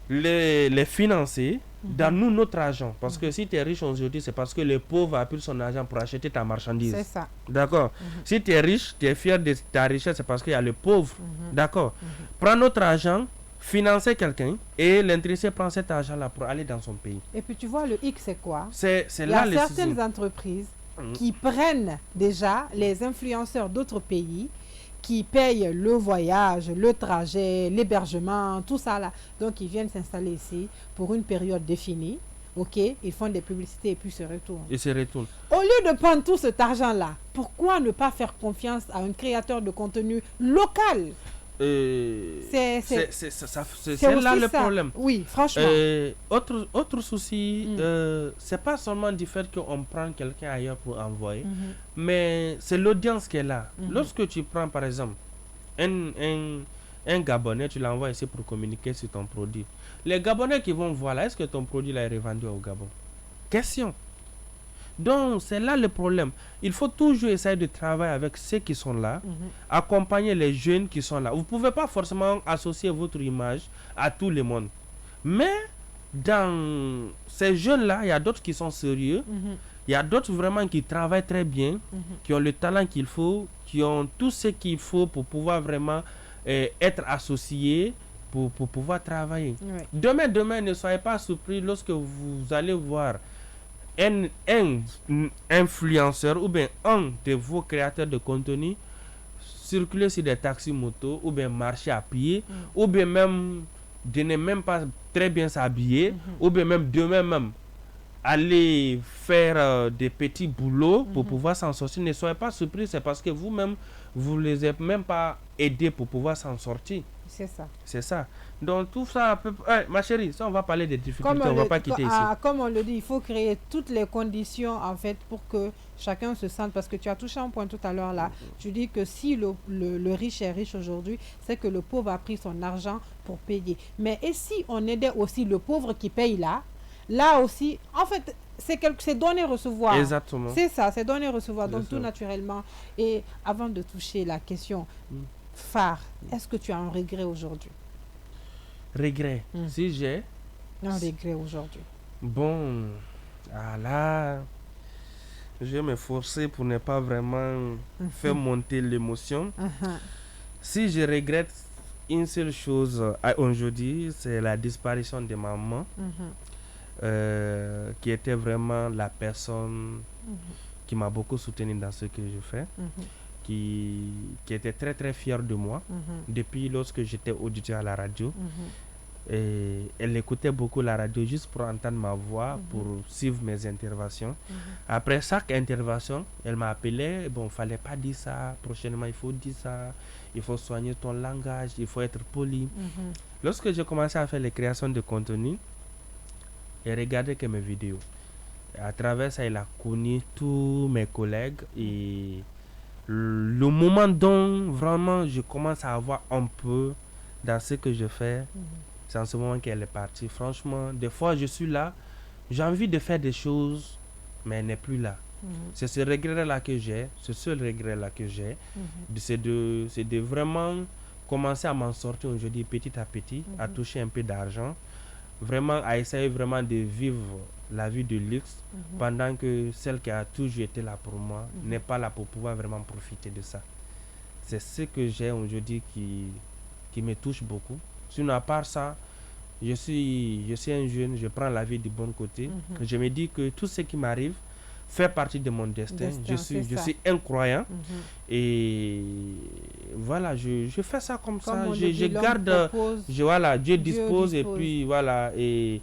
les financer dans notre argent. Parce que si tu es riche aujourd'hui, c'est parce que le pauvre a pris son argent pour acheter ta marchandise. C'est ça. D'accord. Si tu es riche, tu es fier de ta richesse, c'est parce qu'il y a le pauvre. D'accord. Prends notre argent, financer quelqu'un et l'intéressé prend cet argent-là pour aller dans son pays. Et puis tu vois, le hic, c'est quoi? C'est là il y a certaines entreprises qui prennent déjà les influenceurs d'autres pays, qui payent le voyage, le trajet, l'hébergement, tout ça là. Donc ils viennent s'installer ici pour une période définie. Ok, ils font des publicités et puis se retournent. Ils se retournent. Au lieu de prendre tout cet argent-là, pourquoi ne pas faire confiance à un créateur de contenu local? C'est là le problème. Oui, franchement. Autre souci, c'est pas seulement du fait qu'on prend quelqu'un ailleurs pour envoyer, mais c'est l'audience qui est là. Lorsque tu prends par exemple un Gabonais, tu l'envoies ici pour communiquer sur ton produit. Les Gabonais qui vont voir là, est-ce que ton produit là est revendu au Gabon? Question. Donc, c'est là le problème. Il faut toujours essayer de travailler avec ceux qui sont là, accompagner les jeunes qui sont là. Vous ne pouvez pas forcément associer votre image à tout le monde. Mais, dans ces jeunes-là, il y a d'autres qui sont sérieux. Il y a d'autres vraiment qui travaillent très bien, qui ont le talent qu'il faut, qui ont tout ce qu'il faut pour pouvoir vraiment être associés, pour pouvoir travailler. Ouais. Demain, ne soyez pas surpris lorsque vous allez voir un influenceur ou bien un de vos créateurs de contenu circuler sur des taxis motos ou bien marcher à pied ou bien même de ne même pas très bien s'habiller ou bien même demain même aller faire des petits boulots pour pouvoir s'en sortir. Ne soyez pas surpris, c'est parce que vous-même vous ne les avez même pas aidés pour pouvoir s'en sortir. C'est ça. C'est ça. Donc tout ça, ma chérie, ça on va parler des difficultés, on ne va pas quitter ici. Comme on le dit, il faut créer toutes les conditions en fait pour que chacun se sente, parce que tu as touché un point tout à l'heure là, tu dis que si le riche est riche aujourd'hui, c'est que le pauvre a pris son argent pour payer. Mais et si on aidait aussi le pauvre qui paye là aussi, en fait, c'est donner-recevoir. Exactement. C'est ça, c'est donner-recevoir, donc Exactement. tout naturellement. Et avant de toucher la question phare, est-ce que tu as un regret aujourd'hui? Regret. Si j'ai Un regret aujourd'hui. bon, là, je vais me forcer pour ne pas vraiment faire monter l'émotion. Si je regrette une seule chose aujourd'hui, c'est la disparition de ma maman, qui était vraiment la personne qui m'a beaucoup soutenu dans ce que je fais, qui était très très fière de moi depuis lorsque j'étais auditeur à la radio. Et elle écoutait beaucoup la radio juste pour entendre ma voix, pour suivre mes interventions. Après chaque intervention, elle m'a appelé, bon, fallait pas dire ça, prochainement il faut dire ça, il faut soigner ton langage, il faut être poli. Lorsque j'ai commencé à faire les créations de contenu, elle regardait que mes vidéos. Et à travers ça, elle a connu tous mes collègues et le moment dont vraiment je commence à avoir un peu dans ce que je fais, c'est en ce moment qu'elle est partie. Franchement, des fois je suis là, j'ai envie de faire des choses, mais elle n'est plus là. C'est ce regret-là que j'ai, ce seul regret-là que j'ai, c'est de vraiment commencer à m'en sortir aujourd'hui petit à petit, à toucher un peu d'argent, vraiment à essayer vraiment de vivre la vie de luxe pendant que celle qui a toujours été là pour moi n'est pas là pour pouvoir vraiment profiter de ça. C'est ce que j'ai aujourd'hui qui me touche beaucoup. Sinon, à part ça, je suis un jeune, je prends la vie du bon côté. Je me dis que tout ce qui m'arrive fait partie de mon destin. Je suis incroyant. Et voilà, je fais ça comme ça. Je garde, voilà, Dieu dispose et puis voilà, et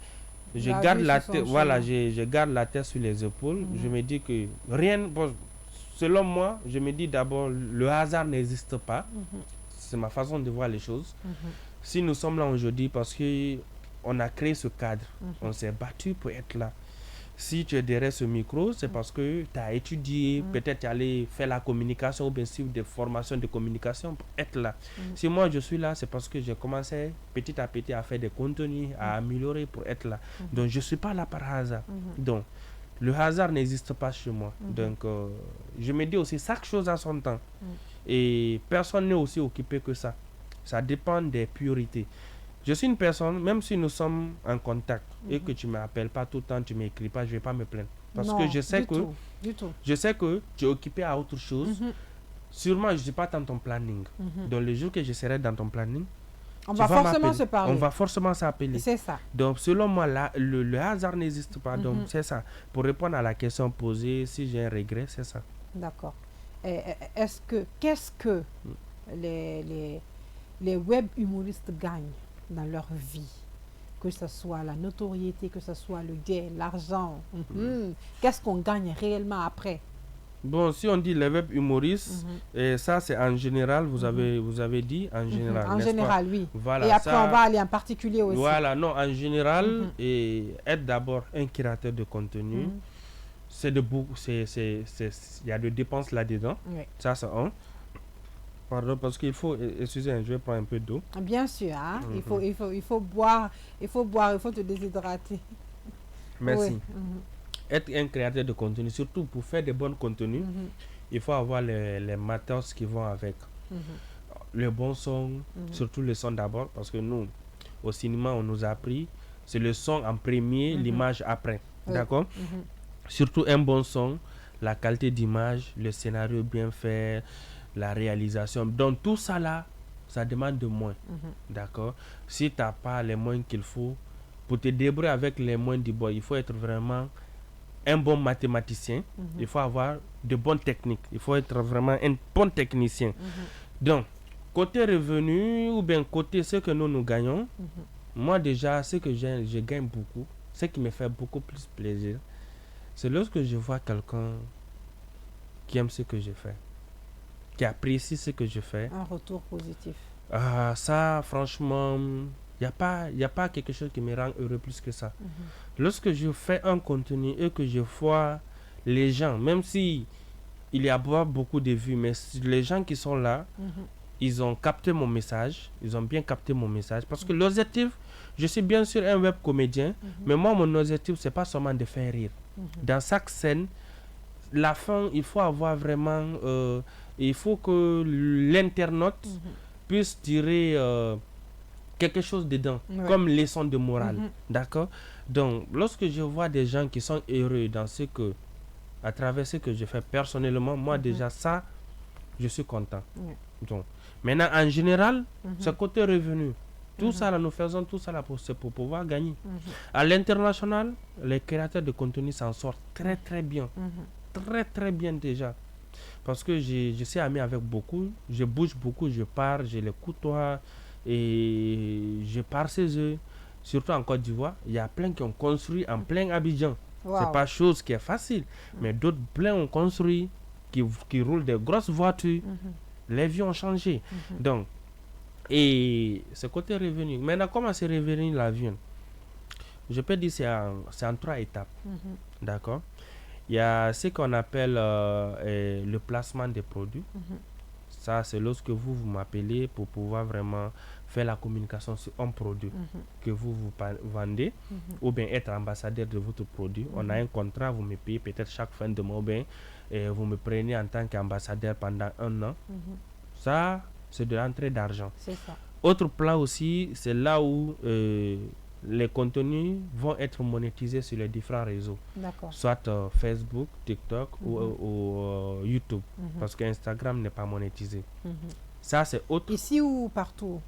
je garde la tête, voilà, je garde la tête sur les épaules. Je me dis que rien, bon, selon moi, je me dis d'abord, le hasard n'existe pas. c'est ma façon de voir les choses. Si nous sommes là aujourd'hui parce qu'on a créé ce cadre, on s'est battu pour être là. Si tu es derrière ce micro, c'est parce que tu as étudié, peut-être tu es allé faire la communication ou bien suivre des formations de communication pour être là. Si moi je suis là, c'est parce que j'ai commencé petit à petit à faire des contenus, à améliorer pour être là. Donc je ne suis pas là par hasard. Donc le hasard n'existe pas chez moi. Donc je me dis aussi, chaque chose a son temps. Et personne n'est aussi occupé que ça. Ça dépend des priorités. Je suis une personne, même si nous sommes en contact et que tu ne m'appelles pas tout le temps, tu ne m'écris pas, je ne vais pas me plaindre. Parce que je sais que je sais que tu es occupé à autre chose. Sûrement, je ne suis pas dans ton planning. Donc, le jour que je serai dans ton planning, on va forcément se parler. On va forcément s'appeler. C'est ça. Donc, selon moi, là, le hasard n'existe pas. Donc, c'est ça. Pour répondre à la question posée, si j'ai un regret, c'est ça. D'accord. Qu'est-ce que les web humoristes gagnent dans leur vie? Que ce soit la notoriété, que ce soit le gain, l'argent. Qu'est-ce qu'on gagne réellement après? Bon, si on dit les web humoristes, et ça c'est en général, vous avez dit en général. En général, oui. Voilà, et après, on va aller en particulier aussi. Voilà, non, en général, et être d'abord un créateur de contenu, c'est de beaucoup, il y a des dépenses là-dedans. Oui. Ça, c'est un. Pardon, parce qu'il faut, excusez-moi, je vais prendre un peu d'eau. Bien sûr, hein? Il faut boire, il faut te déshydrater. Merci. Oui. Être un créateur de contenu, surtout pour faire des bons contenus, il faut avoir les matos qui vont avec. Le bon son, surtout le son d'abord, parce que nous, au cinéma, on nous a appris, c'est le son en premier, l'image après. Oui. D'accord? Surtout un bon son, la qualité d'image, le scénario bien fait, la réalisation. Donc tout ça là, ça demande de moins. D'accord? Si tu n'as pas les moyens qu'il faut, pour te débrouiller avec les moyens du bois, il faut être vraiment un bon mathématicien. Il faut avoir de bonnes techniques. Il faut être vraiment un bon technicien. Donc, côté revenu ou bien côté ce que nous gagnons, moi déjà, ce que je gagne beaucoup, ce qui me fait beaucoup plus plaisir, c'est lorsque je vois quelqu'un qui aime ce que je fais, qui apprécie ce que je fais. Un retour positif. Ça, franchement, il n'y a pas quelque chose qui me rend heureux plus que ça. Lorsque je fais un contenu et que je vois les gens, même si il y a beaucoup de vues, mais les gens qui sont là, ils ont capté mon message, ils ont bien capté mon message. Parce que l'objectif, je suis bien sûr un web comédien, mais moi, mon objectif, c'est pas seulement de faire rire. Dans chaque scène, la fin, il faut avoir vraiment... il faut que l'internaute puisse tirer quelque chose dedans, comme leçon de morale. D'accord? Donc, lorsque je vois des gens qui sont heureux dans ce que, à travers ce que je fais personnellement, moi déjà ça, je suis content. Donc, maintenant, en général, ce côté revenu, tout ça, là, nous faisons tout ça là pour pouvoir gagner. À l'international, les créateurs de contenu s'en sortent très très bien. Très très bien déjà. Parce que je suis ami avec beaucoup, je bouge beaucoup, je pars, je les côtoie et je pars chez eux. Surtout en Côte d'Ivoire, il y a plein qui ont construit en plein Abidjan. C'est pas chose qui est facile, mais d'autres plein ont construit, qui roulent des grosses voitures. Les vies ont changé. Donc, et ce côté revenu. Maintenant, comment c'est revenu l'avion? Je peux dire c'est en 3 étapes. D'accord? Il y a ce qu'on appelle le placement des produits. Ça, c'est lorsque vous m'appelez pour pouvoir vraiment faire la communication sur un produit que vous vendez ou bien être ambassadeur de votre produit. On a un contrat, vous me payez peut-être chaque fin de mois, bien, et vous me prenez en tant qu'ambassadeur pendant 1 an. Ça, c'est de l'entrée d'argent. Autre plan aussi, c'est là où les contenus vont être monétisés sur les différents réseaux. Soit Facebook, TikTok ou YouTube. Parce qu'Instagram n'est pas monétisé. Ça, c'est autre. Ici ou partout?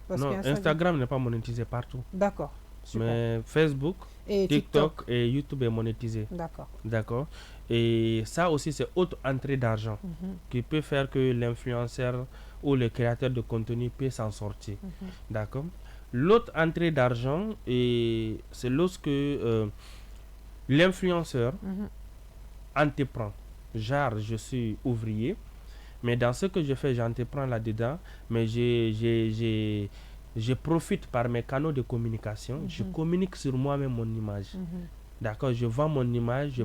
Parce non, Instagram n'est pas monétisé partout. D'accord. Mais Facebook, et TikTok et YouTube est monétisé. D'accord. Et ça aussi, c'est autre entrée d'argent qui peut faire que l'influenceur ou le créateur de contenu peut s'en sortir. D'accord. L'autre entrée d'argent, c'est lorsque l'influenceur entreprend. Genre, je suis ouvrier, Mais dans ce que je fais, j'entreprends là-dedans, mais je profite par mes canaux de communication. Je communique sur moi-même mon image. D'accord, je vends mon image,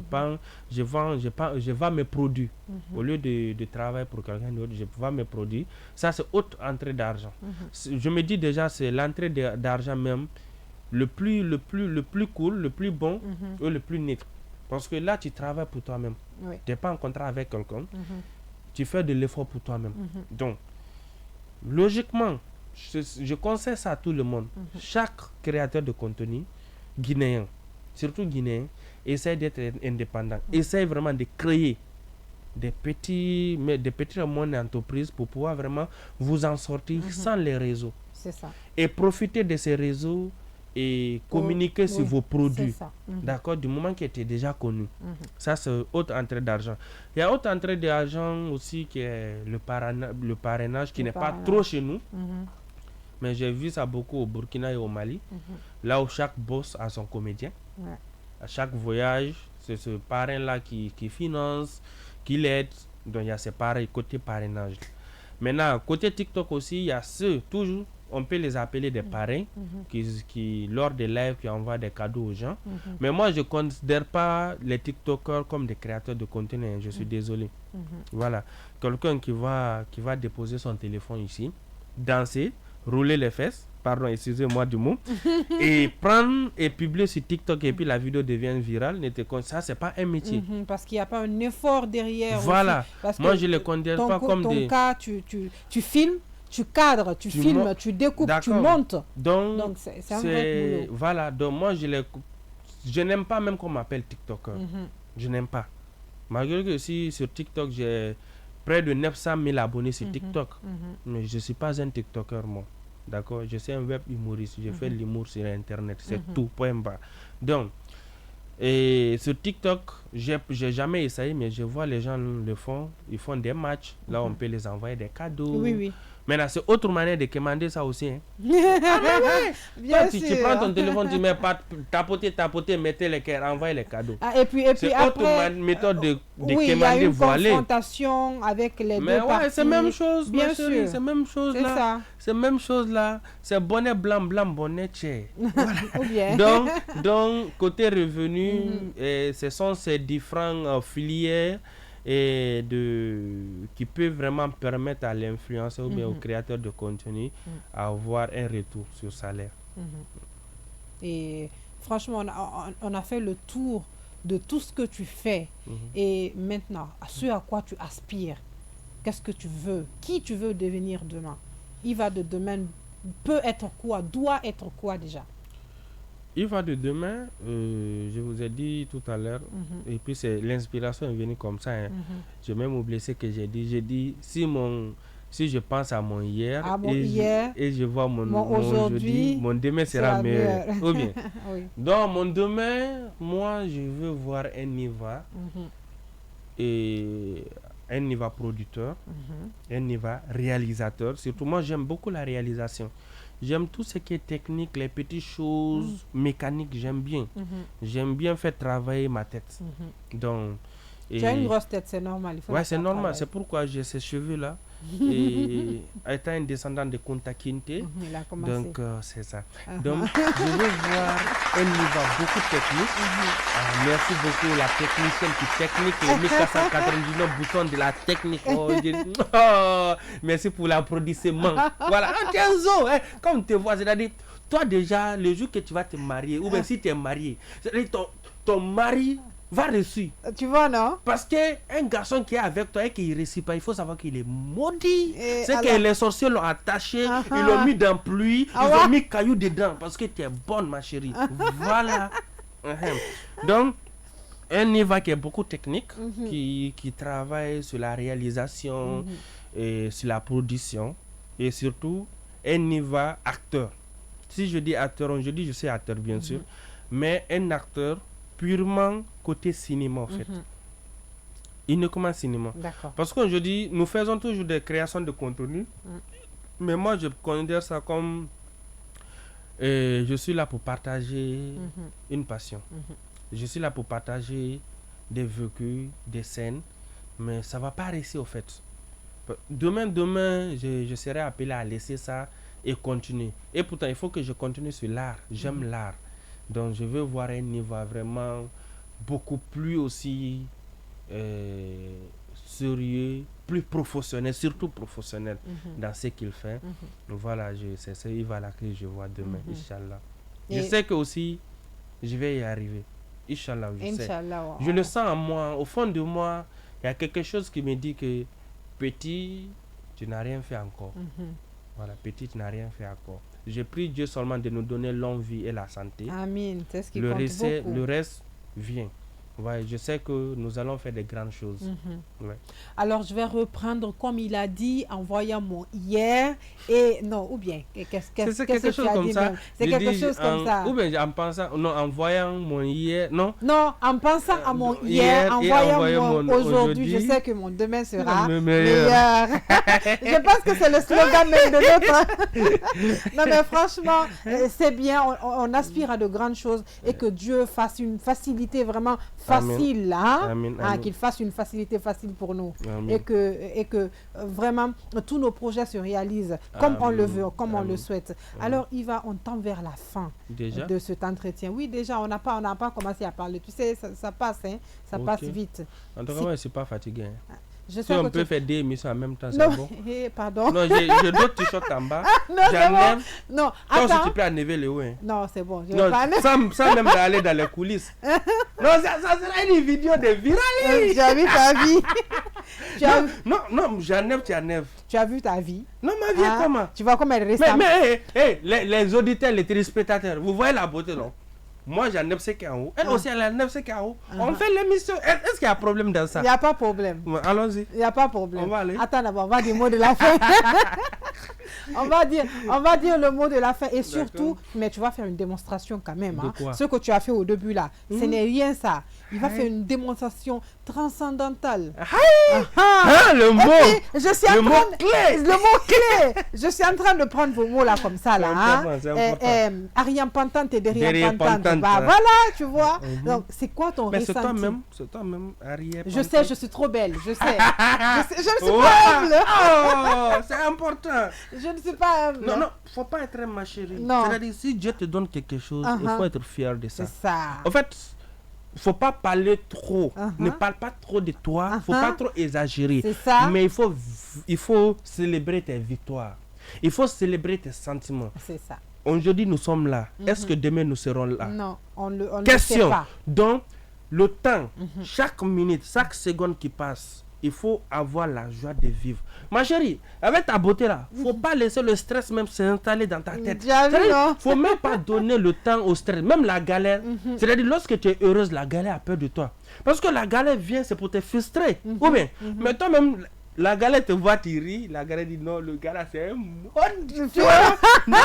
je vends mes produits. Au lieu de travailler pour quelqu'un d'autre, je vends mes produits. Ça, c'est autre entrée d'argent. Je me dis déjà, c'est l'entrée d'argent même le plus cool, le plus bon et le plus net. Parce que là, tu travailles pour toi-même. Oui. Tu n'es pas en contrat avec quelqu'un. Tu fais de l'effort pour toi-même. Donc, logiquement, je conseille ça à tout le monde. Chaque créateur de contenu guinéen, surtout guinéen, essaie d'être indépendant. Essaie vraiment de créer des petites moyennes entreprises pour pouvoir vraiment vous en sortir sans les réseaux. C'est ça. Et profiter de ces réseaux et communiquer sur vos produits. D'accord, du moment qui était déjà connu. Ça, c'est autre entrée d'argent. Il y a autre entrée d'argent aussi qui est le parrainage qui n'est pas trop chez nous. Mais j'ai vu ça beaucoup au Burkina et au Mali. Là où chaque boss a son comédien. À chaque voyage, c'est ce parrain-là qui qui l'aide. Donc il y a ces pareils côté parrainage. Maintenant, côté TikTok aussi, il y a ceux, toujours, on peut les appeler des parrains, qui lors des lives, qui envoient des cadeaux aux gens. Mais moi, je ne considère pas les TikTokers comme des créateurs de contenu. Je suis désolé. Voilà. Quelqu'un qui va déposer son téléphone ici, danser, rouler les fesses, pardon, excusez-moi du mot, et prendre et publier sur TikTok et puis la vidéo devient virale, ça, c'est pas un métier. Parce qu'il n'y a pas un effort derrière. Voilà. Moi, je ne les considère pas comme des... Ton cas, tu filmes, tu cadres, tu filmes, tu découpes, tu montes. Donc c'est un vrai boulot. Voilà. Donc, moi, je n'aime pas même qu'on m'appelle TikToker. Je n'aime pas. Malgré que si sur TikTok, j'ai près de 900 000 abonnés sur TikTok. Mais je ne suis pas un TikToker, moi. D'accord, je suis un web humoriste, je fais de l'humour sur Internet, c'est tout, point barre. Donc, et sur TikTok, j'ai jamais essayé, mais je vois les gens le font, ils font des matchs, là on peut les envoyer des cadeaux. Oui. Maintenant, c'est autre manière de commander ça aussi. Hein. Bien sûr. Tu prends ton téléphone, tu mets pas tapoter, mettez les cœurs, envoyer les cadeaux. Et puis c'est après, autre méthode de oui, commander voilée. Il y a une confrontation avec les deux parties. C'est même chose, bien sûr. C'est même chose c'est là. Ça. C'est même chose là. C'est bonnet blanc, bonnet tché. Voilà. donc, côté revenu, ce sont ces différentes filières et qui peuvent vraiment permettre à l'influenceur ou bien au créateur de contenu à avoir un retour sur salaire. Et franchement, on a fait le tour de tout ce que tu fais. Et maintenant, ce à quoi tu aspires, qu'est-ce que tu veux, qui tu veux devenir demain. Yva de demain peut être quoi, doit être quoi déjà? Yva de demain, je vous ai dit tout à l'heure, et puis l'inspiration est venue comme ça. Hein. J'ai même oublié ce que j'ai dit. Si je pense à mon hier, et je vois mon aujourd'hui, mon demain sera meilleur. Ou bien. Oui. Donc, mon demain, moi, je veux voir un Yva, et un Yva producteur, un Yva réalisateur. Surtout, moi, j'aime beaucoup la réalisation. J'aime tout ce qui est technique, les petites choses mécaniques, j'aime bien. J'aime bien faire travailler ma tête. Donc, tu as une grosse tête, c'est normal. Ouais, c'est normal. C'est pourquoi j'ai ces cheveux-là. Et étant un descendant de Kunta Kinte, donc c'est ça. Donc, je veux voir un niveau beaucoup technique. Merci beaucoup la technicienne qui technique les 1499 boutons de la technique. Merci pour l'applaudissement. Voilà, tiens-zo, comme tu vois, c'est-à-dire, toi déjà, le jour que tu vas te marier, ou bien si tu es marié, c'est-à-dire ton mari va reçu. Tu vois, non? Parce qu'un garçon qui est avec toi et qui ne réussit pas, il faut savoir qu'il est maudit. C'est que les sorciers l'ont attaché, ils l'ont mis dans pluie, ils ont mis cailloux dedans. Parce que tu es bonne, ma chérie. Voilà. Donc, un Yva qui est beaucoup technique, qui travaille sur la réalisation, et sur la production, et surtout, un Yva acteur. Si je dis acteur, je suis acteur, bien sûr, mais un acteur purement côté cinéma en fait. Uniquement cinéma. Parce qu'aujourd'hui, nous faisons toujours des créations de contenu, mais moi je considère ça comme je suis là pour partager une passion. Je suis là pour partager des vécus, des scènes, mais ça ne va pas rester au fait. Demain, je serai appelé à laisser ça et continuer. Et pourtant, il faut que je continue sur l'art. J'aime l'art. Donc, je veux voir un niveau vraiment beaucoup plus aussi sérieux, plus professionnel, surtout professionnel dans ce qu'il fait. Voilà, c'est ça, il va là que je vois demain, Inch'Allah. Je sais que aussi, je vais y arriver. Inch'Allah, je sais. Wow. Je le sens en moi, au fond de moi, il y a quelque chose qui me dit que petit, tu n'as rien fait encore. Voilà, petit, tu n'as rien fait encore. Je prie Dieu seulement de nous donner longue vie et la santé. Amen. C'est ce qui Le compte beaucoup. Le reste vient. Ouais, je sais que nous allons faire de grandes choses. Ouais. Alors, je vais reprendre comme il a dit en voyant mon hier et non, ou bien qu'est-ce que quelque chose comme ça. C'est quelque chose comme ça. Ou bien en pensant, non, en voyant mon hier, non. Non, en pensant à mon hier, en voyant mon aujourd'hui, je sais que mon demain sera meilleur. Je pense que c'est le slogan même de l'autre. Non, mais franchement, c'est bien. On aspire à de grandes choses et que Dieu fasse une facilité vraiment facile, qu'il fasse une facilité facile pour nous et que vraiment tous nos projets se réalisent comme on le veut, comme on le souhaite. Alors Yva, on tend vers la fin de cet entretien. Oui, déjà on n'a pas commencé à parler. Tu sais, ça passe, ça passe vite. En tout cas, moi je suis pas fatigué. Je si on peut faire des émissions en même temps, c'est bon. Pardon. Non, j'ai d'autres t-shirts en bas. J'enlève. Bon. Non, attends. Toi aussi, tu peux enlever les hauts. Non, c'est bon. Sans même aller dans les coulisses. Non, ça sera une vidéo de viral. Tu as vu ta vie. Non, j'enlève, tu enlèves. Tu as vu ta vie. Non, ma vie est comment? Tu vois comment elle reste. Mais les auditeurs, les téléspectateurs, vous voyez la beauté, non? Moi, j'enlève ce qui est en haut. Elle aussi, elle enlève ce qui est en haut. On fait l'émission. Est-ce qu'il y a problème dans ça? Il n'y a pas de problème. Allons-y. Il n'y a pas de problème. On va aller. Attends d'abord, on va dire le mot de la fin. on va dire le mot de la fin. Et surtout, mais tu vas faire une démonstration quand même. Ce que tu as fait au début là, ce n'est rien ça. Il va faire une démonstration transcendantale. Le mot. Le mot clé. Je suis en train de prendre vos mots là comme ça là. Arrière-pentante et derrière-pentante. Voilà, tu vois. Donc, c'est quoi ton ressenti? C'est toi-même, arrière-pentante. Je sais, je suis trop belle. Je sais. Je ne suis pas humble. Oh, c'est important. Je ne suis pas humble. Non, faut pas être ma chérie. Non. C'est-à-dire, si Dieu te donne quelque chose, il faut être fier de ça. C'est ça. En fait, faut pas parler trop. Ne parle pas trop de toi. Faut pas trop exagérer. C'est ça. Mais il faut célébrer tes victoires. Il faut célébrer tes sentiments. C'est ça. Aujourd'hui, nous sommes là. Est-ce que demain, nous serons là? Non, on ne Question. le sait pas. Donc, le temps, chaque minute, chaque seconde qui passe, il faut avoir la joie de vivre. Ma chérie, avec ta beauté là, faut pas laisser le stress même s'installer dans ta tête. Faut même pas donner le temps au stress, même la galère. C'est-à-dire, lorsque tu es heureuse, la galère a peur de toi. Parce que la galère vient, c'est pour te frustrer. Ou bien, mais toi-même, la galère te voit, tu ris. La galère dit non, le gars là, c'est un non,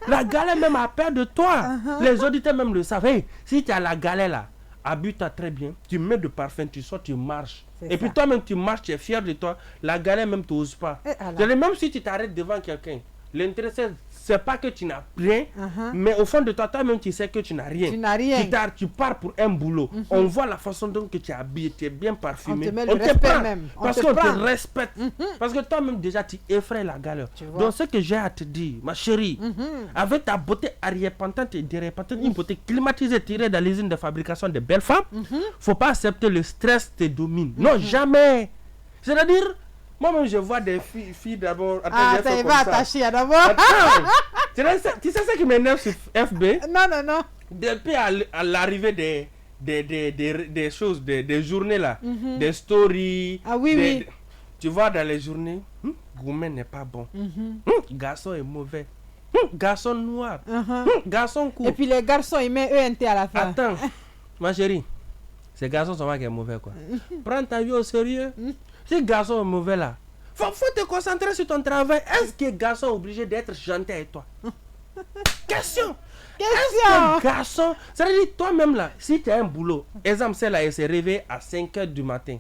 la galère même a peur de toi. Les auditeurs même le savent. Hey, si tu as la galère là, habille-toi très bien, tu mets de parfum, tu sors, tu marches. Et puis toi-même, tu marches, tu es fier de toi. La galère même t'ose pas. Même si tu t'arrêtes devant quelqu'un, l'intérêt, c'est pas que tu n'as rien, mais au fond de toi, toi-même, tu sais que tu n'as rien. Tu n'as rien. Tu pars pour un boulot. On voit la façon dont que tu es habillé, tu es bien parfumé. On te met le respect même. Parce qu'on te respecte. Parce que toi-même, déjà, tu effraies la galère. Donc, ce que j'ai à te dire, ma chérie, avec ta beauté arrière-pentante et derrière-pentante, une beauté climatisée tirée dans l'usine de fabrication de belles femmes, faut pas accepter le stress te domine. Non, jamais. C'est-à-dire, moi-même, je vois des filles d'abord. Attends, il va attacher d'abord. Tu sais ce qui m'énerve sur FB? Non. Depuis à l'arrivée des choses, des journées là, des stories. Ah oui. Tu vois dans les journées, Goumen n'est pas bon. Garçon est mauvais. Garçon noir. Garçon court. Et puis les garçons, ils mettent ENT à la fin. Attends, ma chérie, ces garçons sont pas qui est mauvais quoi. Prends ta vie au sérieux. Si garçon est mauvais là, faut te concentrer sur ton travail. Est-ce que garçon est obligé d'être gentil avec toi? Question. Est-ce que garçon, c'est-à-dire toi-même là, si tu as un boulot, exemple celle-là, elle s'est réveillée à 5h du matin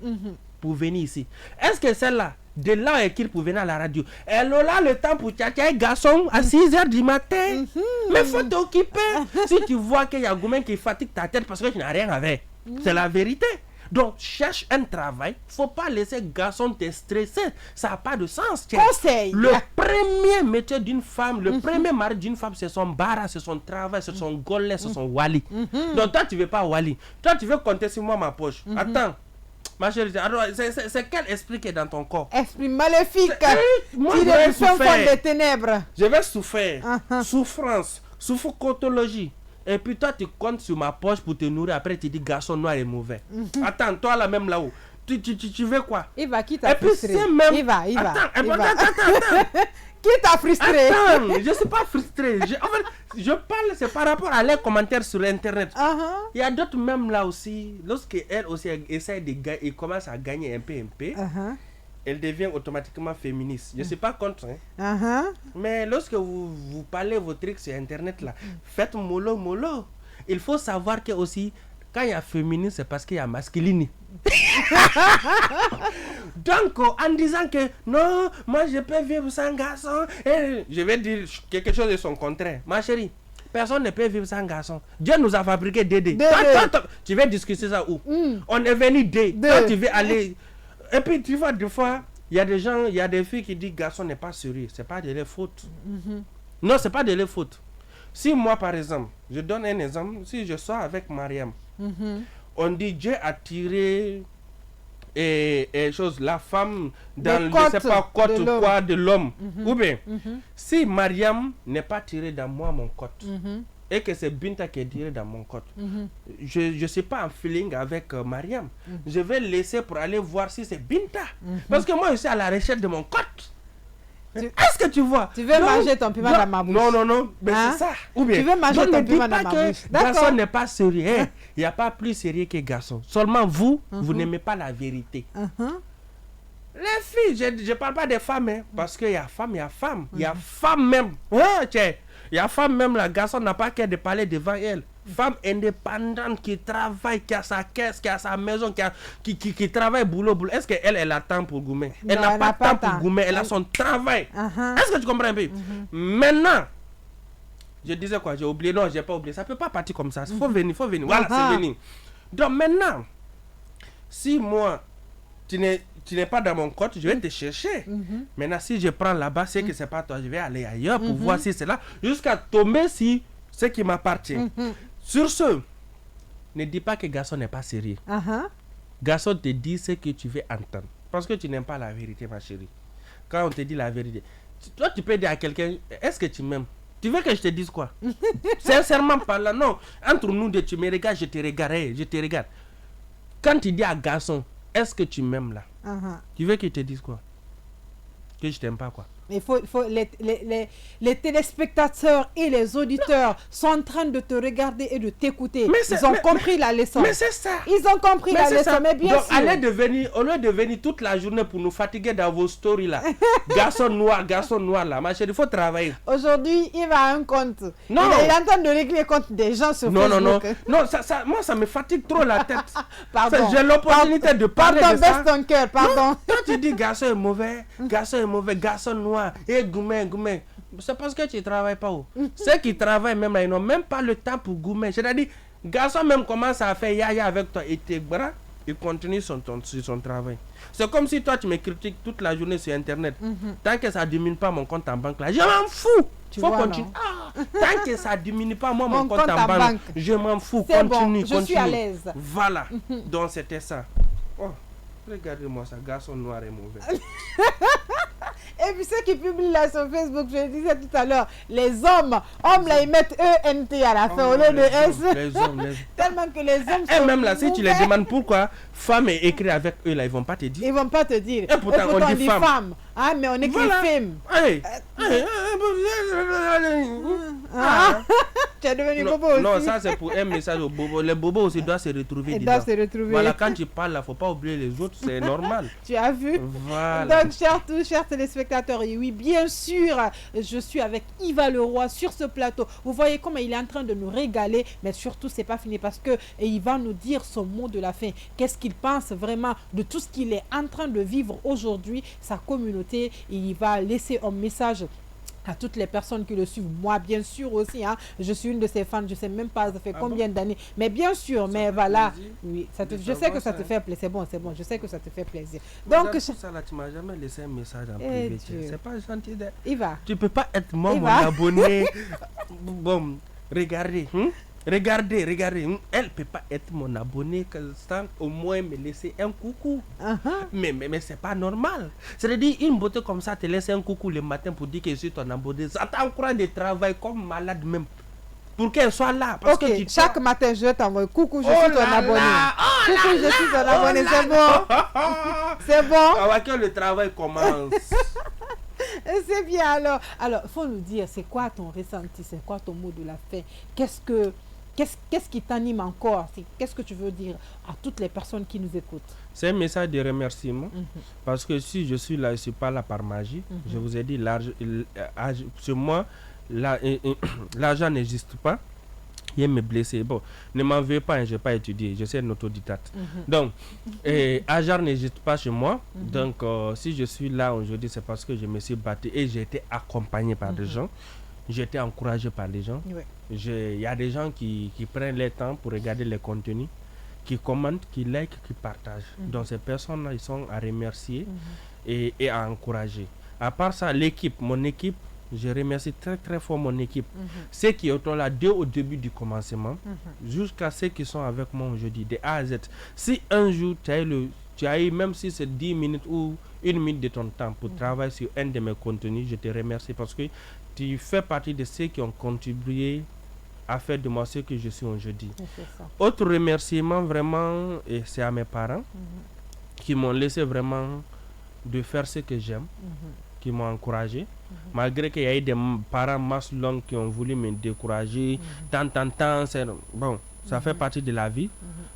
pour venir ici. Est-ce que celle-là, de là écrire pour venir à la radio, elle aura le temps pour tchatcher un garçon à 6h du matin? Mais faut t'occuper. Si tu vois qu'il y a un gourmet qui fatigue ta tête parce que tu n'as rien avec, c'est la vérité. Donc, cherche un travail. Faut pas laisser garçon te stresser. Ça n'a pas de sens. Tiens. Conseil. Le premier métier d'une femme, le premier mari d'une femme, c'est son bara, c'est son travail, c'est son golet, c'est son wali. Donc, toi, tu veux pas wali. Toi, tu veux compter sur moi ma poche. Attends. Ma chérie, alors, c'est quel esprit qui est dans ton corps? Esprit maléfique. Moi, Tiré je vais du fin fond souffrir. des ténèbres. Je vais souffrir. Souffrance, souffrotologie. Et puis toi, tu comptes sur ma poche pour te nourrir. Après, tu dis garçon noir est mauvais. Attends, toi là même là-haut. Tu veux quoi? Il va, qui Et t'a puis frustré? c'est même... Il va. Attends. Qui t'a frustré? Attends, je ne suis pas frustré. En fait, je parle, c'est par rapport à les commentaires sur Internet. Il y a d'autres même là aussi. Lorsqu'elle aussi essaie de gagner et commence à gagner un peu, elle devient automatiquement féministe. Je ne suis pas contre. Mais lorsque vous parlez vos trucs sur Internet là, faites mollo. Il faut savoir que aussi, quand il y a féministe, c'est parce qu'il y a masculine. Donc, en disant que non, moi je peux vivre sans garçon, et je vais dire quelque chose de son contraire. Ma chérie, personne ne peut vivre sans garçon. Dieu nous a fabriqué Dédé. Tu veux discuter ça où? On est venu Toi, tu veux aller. Et puis, tu vois, des fois, il y a des gens, il y a des filles qui disent garçon n'est pas sérieux. C'est pas de leur faute. Non, c'est pas de leur faute. Si moi, par exemple, je donne un exemple, si je sors avec Mariam, on dit Dieu a tiré la femme dans je sais pas quoi de l'homme. Ou bien, si Mariam n'est pas tirée dans moi mon côte, et que c'est Binta qui est tirée dans mon côte, je ne suis pas en feeling avec Mariam. Je vais laisser pour aller voir si c'est Binta. Parce que moi, je suis à la recherche de mon côte. Est-ce que tu vois? Tu veux manger ton piment dans ma bouche? Non. Mais c'est ça. Ou bien, tu veux manger ton piment dans ma bouche? Garçon n'est pas sérieux. Il n'y a pas plus sérieux que garçon. Seulement vous n'aimez pas la vérité. Les filles, je ne parle pas des femmes, parce qu'il y a femme, il y a femme. Il y a femme même. Il y a femme même, la garçon n'a pas qu'à de parler devant elle. Femme indépendante qui travaille, qui a sa caisse, qui a sa maison, qui travaille boulot. Est-ce qu'elle a temps pour goumer? Elle n'a pas temps pour goumer, elle a son travail. Est-ce que tu comprends un peu? Maintenant, je disais quoi? J'ai oublié. Non, j'ai pas oublié. Ça peut pas partir comme ça. Il faut venir. Voilà, c'est venir. Donc maintenant, si moi, tu n'es pas dans mon côté, je vais te chercher. Maintenant, si je prends là-bas, c'est que c'est pas toi, je vais aller ailleurs pour voir si c'est là, jusqu'à tomber sur ce qui m'appartient. Sur ce, ne dis pas que garçon n'est pas sérieux. Garçon te dit ce que tu veux entendre. Parce que tu n'aimes pas la vérité, ma chérie. Quand on te dit la vérité, toi, tu peux dire à quelqu'un, est-ce que tu m'aimes? Tu veux que je te dise quoi? Sincèrement parlant, non. Entre nous deux, tu me regardes, je te regarde. Quand tu dis à garçon, est-ce que tu m'aimes là? Tu veux qu'il te dise quoi? Que je t'aime pas quoi? Mais les téléspectateurs et les auditeurs sont en train de te regarder et de t'écouter. Ils ont compris la leçon. Mais c'est ça. Ils ont compris la leçon, mais bien donc, sûr. Au lieu de venir toute la journée pour nous fatiguer dans vos stories là. Garçon noir là. Ma chérie, il faut travailler. Aujourd'hui, il va à un compte. Non. Il est en train de régler les comptes des gens sur Facebook. Non, moi ça me fatigue trop la tête. Pardon. J'ai l'opportunité de parler de ça. Baisse ton cœur, pardon. Non, toi tu dis garçon est mauvais, garçon noir. Et gourmet. C'est parce que tu ne travailles pas. Ceux qui travaillent même là, ils n'ont même pas le temps pour gourmet. C'est-à-dire, garçon même commence à faire yaya avec toi et tes bras, il continue sur son travail. C'est comme si toi tu me critiques toute la journée sur Internet. Tant que ça ne diminue pas mon compte en banque là, je m'en fous. Il faut continuer. Tant que ça ne diminue pas moi mon compte en banque, je m'en fous. Continue. Je suis à l'aise. Voilà. Donc c'était ça. Oh, regardez-moi ça, garçon noir et mauvais. Et puis ceux qui publient là sur Facebook, je le disais tout à l'heure, les hommes là ils mettent ENT à la fin au lieu de S. Les hommes. Tellement que les hommes et même là, si tu les demandes pourquoi femme est écrit avec eux là, ils vont pas te dire. Ils vont pas te dire. Et pourtant on dit femme. Ah mais on écrit femme. Tu es devenu bobo aussi. Non, ça c'est pour un message aux bobos. Les bobos aussi doivent se retrouver. Voilà, quand tu parles là, faut pas oublier les autres, c'est normal. Tu as vu? Voilà. Donc chers téléspectateurs, et oui, bien sûr, je suis avec Yva Leroy sur ce plateau. Vous voyez comment il est en train de nous régaler, mais surtout c'est pas fini parce que il va nous dire son mot de la fin. Qu'est-ce qu'il pense vraiment de tout ce qu'il est en train de vivre aujourd'hui, sa communauté. Il va laisser un message À toutes les personnes qui le suivent, moi bien sûr aussi, hein, je suis une de ses fans, je sais même pas ça fait combien d'années, mais bien sûr, mais voilà, oui, je sais que ça te fait plaisir, c'est bon, je sais que ça te fait plaisir. Donc ça là, tu m'as jamais laissé un message en privé, c'est pas gentil. Il va. Tu peux pas être mon abonné. Bon, regardez. Regardez. Elle peut pas être mon abonné sans au moins me laisser un coucou. Mais c'est pas normal. C'est-à-dire, une beauté comme ça te laisse un coucou le matin pour dire que je suis ton abonné. Ça t'encourage de travailler comme malade même. Pour qu'elle soit là. Parce que chaque matin, je t'envoie coucou, je suis ton abonné. Coucou, je suis ton abonné, c'est bon. C'est bon. Avant que le travail commence. C'est bien alors. Alors, il faut nous dire, c'est quoi ton ressenti, c'est quoi ton mot de la fin? Qu'est-ce qui t'anime encore? Qu'est-ce que tu veux dire à toutes les personnes qui nous écoutent? C'est un message de remerciement. Parce que si je suis là, je ne suis pas là par magie. Je vous ai dit, sur moi, l'argent n'existe pas. Il me blessé. Bon, ne m'en veux pas, je n'ai pas étudié. Je suis un autodidacte. Donc, l'argent n'existe pas chez moi. Donc, si je suis là aujourd'hui, c'est parce que je me suis battu et j'ai été accompagné par des gens. J'ai été encouragé par les gens. Il y a des gens qui prennent le temps pour regarder les contenus, qui commentent, qui likent, qui partagent. Donc, ces personnes-là, ils sont à remercier et à encourager. À part ça, mon équipe, je remercie très très fort mon équipe. Ceux qui étaient là dès au début du commencement, jusqu'à ceux qui sont avec moi aujourd'hui, de A à Z. Si un jour tu as eu, même si c'est 10 minutes ou 1 minute de ton temps pour travailler sur un de mes contenus, je te remercie parce que tu fais partie de ceux qui ont contribué à faire de moi ce que je suis aujourd'hui. Autre remerciement vraiment, et c'est à mes parents qui m'ont laissé vraiment de faire ce que j'aime, qui m'ont encouragé. Malgré qu'il y a eu des parents masse longue qui ont voulu me décourager, bon, ça fait partie de la vie.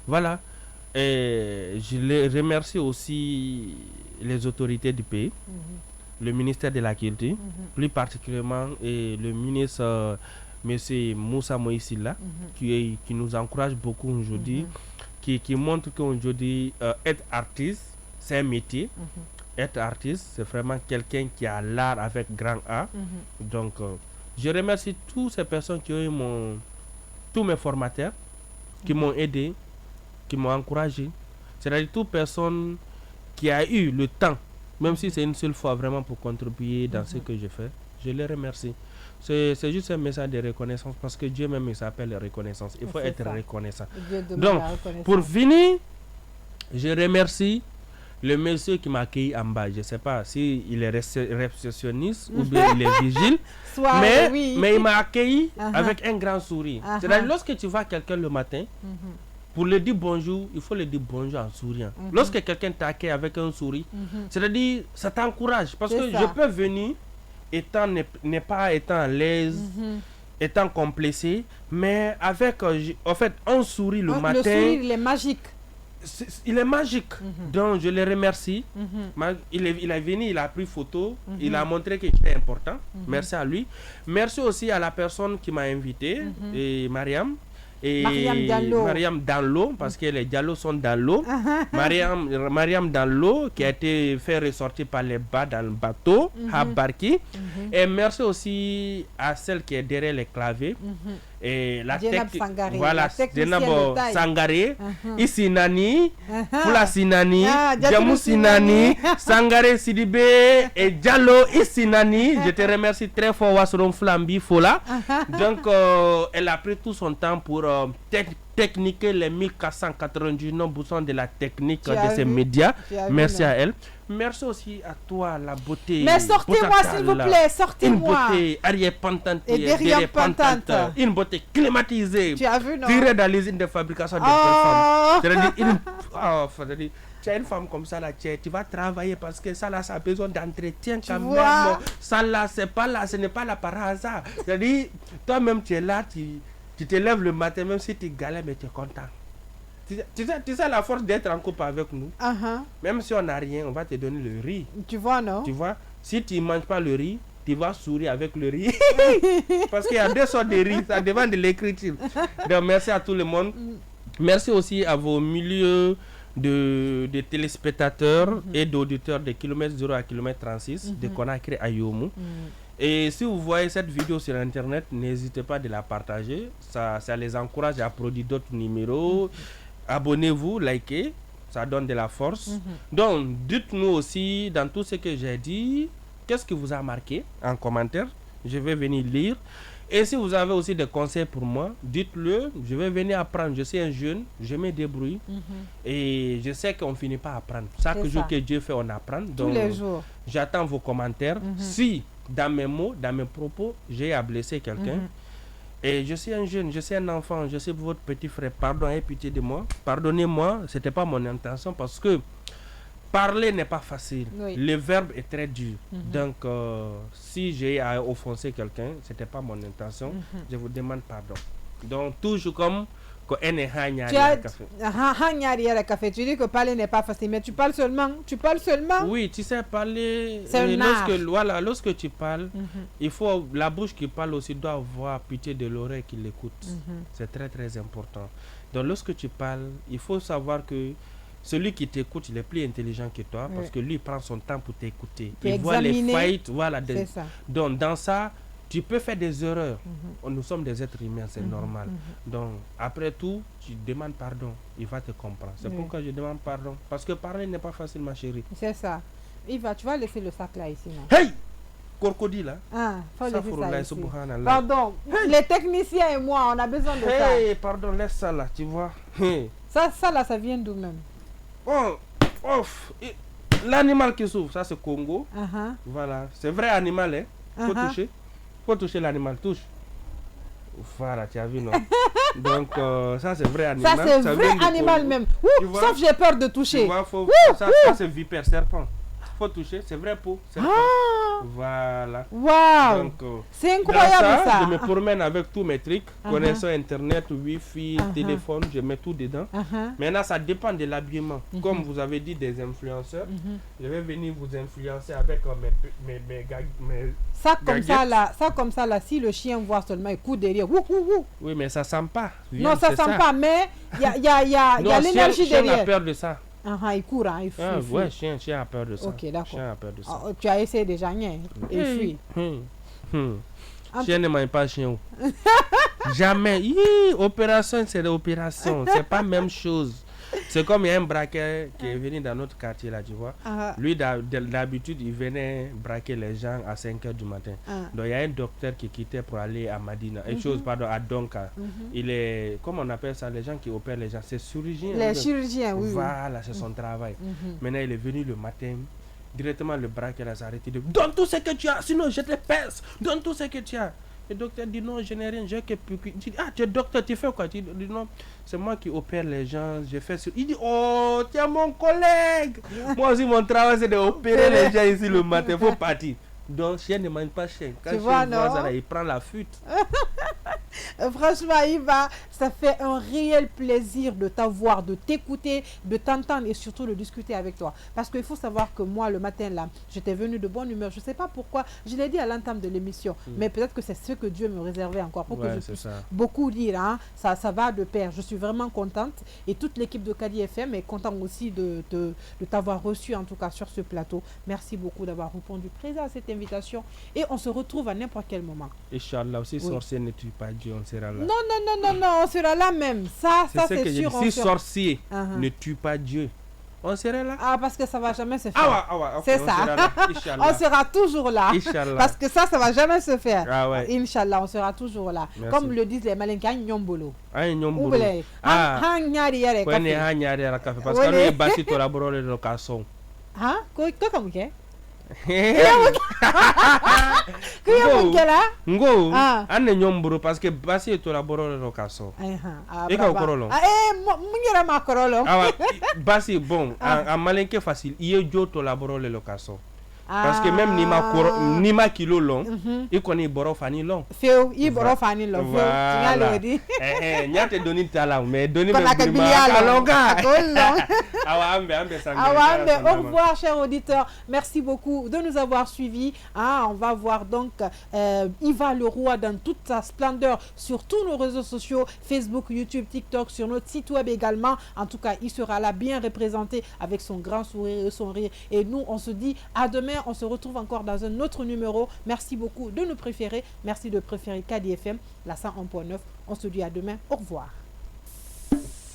Voilà. Et je les remercie aussi les autorités du pays, le ministère de la Culture, plus particulièrement et le ministre M. Moussa Moïsila, qui nous encourage beaucoup aujourd'hui, qui montre qu'aujourd'hui, être artiste, c'est un métier. Être artiste, c'est vraiment quelqu'un qui a l'art avec grand A. Donc, je remercie toutes ces personnes qui ont eu tous mes formateurs, qui m'ont aidé, qui m'ont encouragé. C'est-à-dire toute personne qui a eu le temps, même si c'est une seule fois vraiment pour contribuer dans ce que je fais, je les remercie. C'est juste un message de reconnaissance parce que Dieu même s'appelle reconnaissance. Il faut être reconnaissant. Donc, pour finir, je remercie le monsieur qui m'a accueilli en bas. Je ne sais pas s'il est réceptionniste ou bien il est vigile, mais il m'a accueilli avec un grand sourire. C'est-à-dire lorsque tu vois quelqu'un le matin, pour lui dire bonjour, il faut lui dire bonjour en souriant. Lorsque quelqu'un t'accueille avec un sourire, c'est-à-dire ça t'encourage. Parce que je peux venir ne pas étant à l'aise, étant complexé, mais avec en fait un sourire le matin. Le sourire, il est magique. Il est magique. Donc je le remercie. Il est venu, il a pris photo, il a montré que j'étais important. Merci à lui. Merci aussi à la personne qui m'a invité, et Mariam. Et Mariam dans l'eau, parce que les Diallo sont dans l'eau. Mariam dans l'eau, qui a été fait ressortir par les bas dans le bateau, à Barki. Et merci aussi à celle qui est derrière les claviers. Et la Sangare, voilà, Jenab Sangare, Isinani, Fula Sinani, Djamou Sinani, Sangare Sidibé et Diallo Isinani. Je te remercie très fort, Wasseron Flambi Fola. Donc, elle a pris tout son temps pour techniquer les 1499% de la technique de ces médias. Merci à elle. Merci aussi à toi, la beauté. Mais sortez-moi, s'il vous plaît, sortez-moi. Une beauté arrière-pentante et derrière-pentante. Une beauté climatisée. Tu as vu, non? Tirée dans l'usine de fabrication de femmes. C'est-à-dire, tu as une femme comme ça, là, tu vas travailler parce que ça, là, ça a besoin d'entretien quand même. Ça, là, c'est pas là, ce n'est pas là par hasard. C'est-à-dire, toi-même, tu es là, tu te lèves le matin, même si tu galères, mais tu es content. Tu sais la force d'être en couple avec nous. Même si on n'a rien, on va te donner le riz. Tu vois, non? Tu vois, si tu ne manges pas le riz, tu vas sourire avec le riz. Parce qu'il y a deux sortes de riz, ça dépend de l'écriture. Donc, merci à tout le monde. Merci aussi à vos milieux de téléspectateurs et d'auditeurs de kilomètre 0 à kilomètre 36 de Conakry à Yomu. Et si vous voyez cette vidéo sur Internet, n'hésitez pas de la partager. Ça les encourage à produire d'autres numéros. Abonnez-vous, likez. Ça donne de la force. Donc, dites-nous aussi, dans tout ce que j'ai dit, qu'est-ce qui vous a marqué en commentaire. Je vais venir lire. Et si vous avez aussi des conseils pour moi, dites-le. Je vais venir apprendre. Je suis un jeune, je me débrouille. Et je sais qu'on ne finit pas à apprendre. Chaque jour que Dieu fait, on apprend. Donc, tous les jours. J'attends vos commentaires. Si, dans mes mots, dans mes propos, j'ai à blesser quelqu'un, et je suis un jeune, je suis un enfant, je suis votre petit frère, pardon, ayez pitié de moi. Pardonnez-moi, ce n'était pas mon intention parce que parler n'est pas facile. Oui. Le verbe est très dur. Donc, si j'ai à offenser quelqu'un, ce n'était pas mon intention. Je vous demande pardon. Donc, toujours comme Tu dis que parler n'est pas facile, mais tu parles seulement. Oui, tu sais parler. C'est un art. Lorsque tu parles, il faut la bouche qui parle aussi doit avoir pitié de l'oreille qui l'écoute. C'est très très important. Donc lorsque tu parles, il faut savoir que celui qui t'écoute, il est plus intelligent que toi parce que lui prend son temps pour t'écouter. Il voit les failles, voilà. Donc dans ça, tu peux faire des erreurs. Nous sommes des êtres humains, c'est normal. Donc, après tout, tu demandes pardon. Il va te comprendre. C'est pourquoi je demande pardon. Parce que parler n'est pas facile, ma chérie. C'est ça. Iva, tu vas laisser le sac là, ici. Non? Hey! Crocodile, hein? Ah, faut laisser ça ici. Pardon. Hey! Les techniciens et moi, on a besoin de ça. Hey, pardon, laisse ça là, tu vois. Hey. Ça là, ça vient d'où même? Oh, l'animal qui souffre, ça c'est Congo. Voilà. C'est vrai animal, hein? Faut toucher. Faut toucher l'animal, touche. Voilà, tu as vu, non? Donc, ça c'est vrai animal. Ça c'est vrai animal même. Sauf j'ai peur de toucher. Tu vois, ça c'est vipère, serpent. Faut toucher, c'est vrai peau. Voilà. Waouh! Donc, c'est incroyable ça. Je me promène avec tous mes trucs, connexion internet, wifi, téléphone, je mets tout dedans. Maintenant, ça dépend de l'habillement. Comme vous avez dit des influenceurs, je vais venir vous influencer avec mes ça comme ça là, si le chien voit seulement, il court derrière. Oui, mais ça sent pas. Non, ça sent pas, mais il y a l'énergie derrière. Chien a peur de ça. Il court, il fuit. Ouais, chien a peur de ça. Ok, d'accord. Chien a peur de ça. Tu as essayé déjà, il fuit. Chien ne mange pas chien. Jamais. Opération, c'est l'opération. C'est pas la même chose. C'est comme il y a un braqueur qui est venu dans notre quartier là, tu vois. Lui, d'habitude, il venait braquer les gens à 5h du matin. Donc, il y a un docteur qui quittait pour aller à Madina. À Donka. Il est, comment on appelle ça, les gens qui opèrent les gens, c'est chirurgien. Les chirurgiens, oui. Voilà, c'est son travail. Maintenant, il est venu le matin. Directement, le braqueur s'est arrêté. Donne tout ce que tu as, sinon je te pèse. Donne tout ce que tu as. Le docteur dit non, je n'ai rien, j'ai que plus. Tu dis, tu es docteur, tu fais quoi? Tu dis non, c'est moi qui opère les gens, je fais ça. Il dit, oh, tu es mon collègue. Moi aussi, mon travail, c'est d'opérer les gens ici le matin, il faut partir. Donc, chien ne mange pas chien. Quand tu vois, ça, il prend la fuite. Franchement, Iva, ça fait un réel plaisir de t'avoir, de t'écouter, de t'entendre et surtout de discuter avec toi. Parce qu'il faut savoir que moi, le matin là, j'étais venue de bonne humeur. Je ne sais pas pourquoi, je l'ai dit à l'entame de l'émission, mais peut-être que c'est ce que Dieu me réservait encore pour que je puisse beaucoup lire. Hein. Ça va de pair. Je suis vraiment contente et toute l'équipe de Kadi FM est contente aussi de t'avoir reçu en tout cas sur ce plateau. Merci beaucoup d'avoir répondu présent à cette invitation et on se retrouve à n'importe quel moment. Inch'Allah, aussi sorcier ne tue pas Dieu, on sera là. Non, on sera là même. Ça c'est sûr. Si sorcier ne tue pas Dieu, on sera là. Ah, parce que ça va jamais se faire. Okay, c'est ça. On sera toujours là. Parce que ça va jamais se faire. Inch'Allah, on sera toujours là. Merci. Comme le disent les Malinka, Nyombolo. Nyombolo. Parce que nous est bâti pour la brûler le casson. Quoi comme ça? Ngo ane nyomburu parce que basi to la borolo no kaso e ka korolo mungira ma korolo basi bon en malinke facile ie jo to la borolo lo kaso parce que même ni ma kilo long il connaît boro fani long feu i boro fani long feu ngalo di nyate doni tala mais doni me longa au revoir chers auditeurs, merci beaucoup de nous avoir suivis. On va voir donc Iva Leroy dans toute sa splendeur sur tous nos réseaux sociaux, Facebook, YouTube, TikTok, sur notre site web également. En tout cas, il sera là bien représenté avec son grand sourire et son rire. Et nous, on se dit à demain demain, on se retrouve encore dans un autre numéro. Merci beaucoup de nous préférer. Merci de préférer KDFM, la 101.9. On se dit à demain. Au revoir.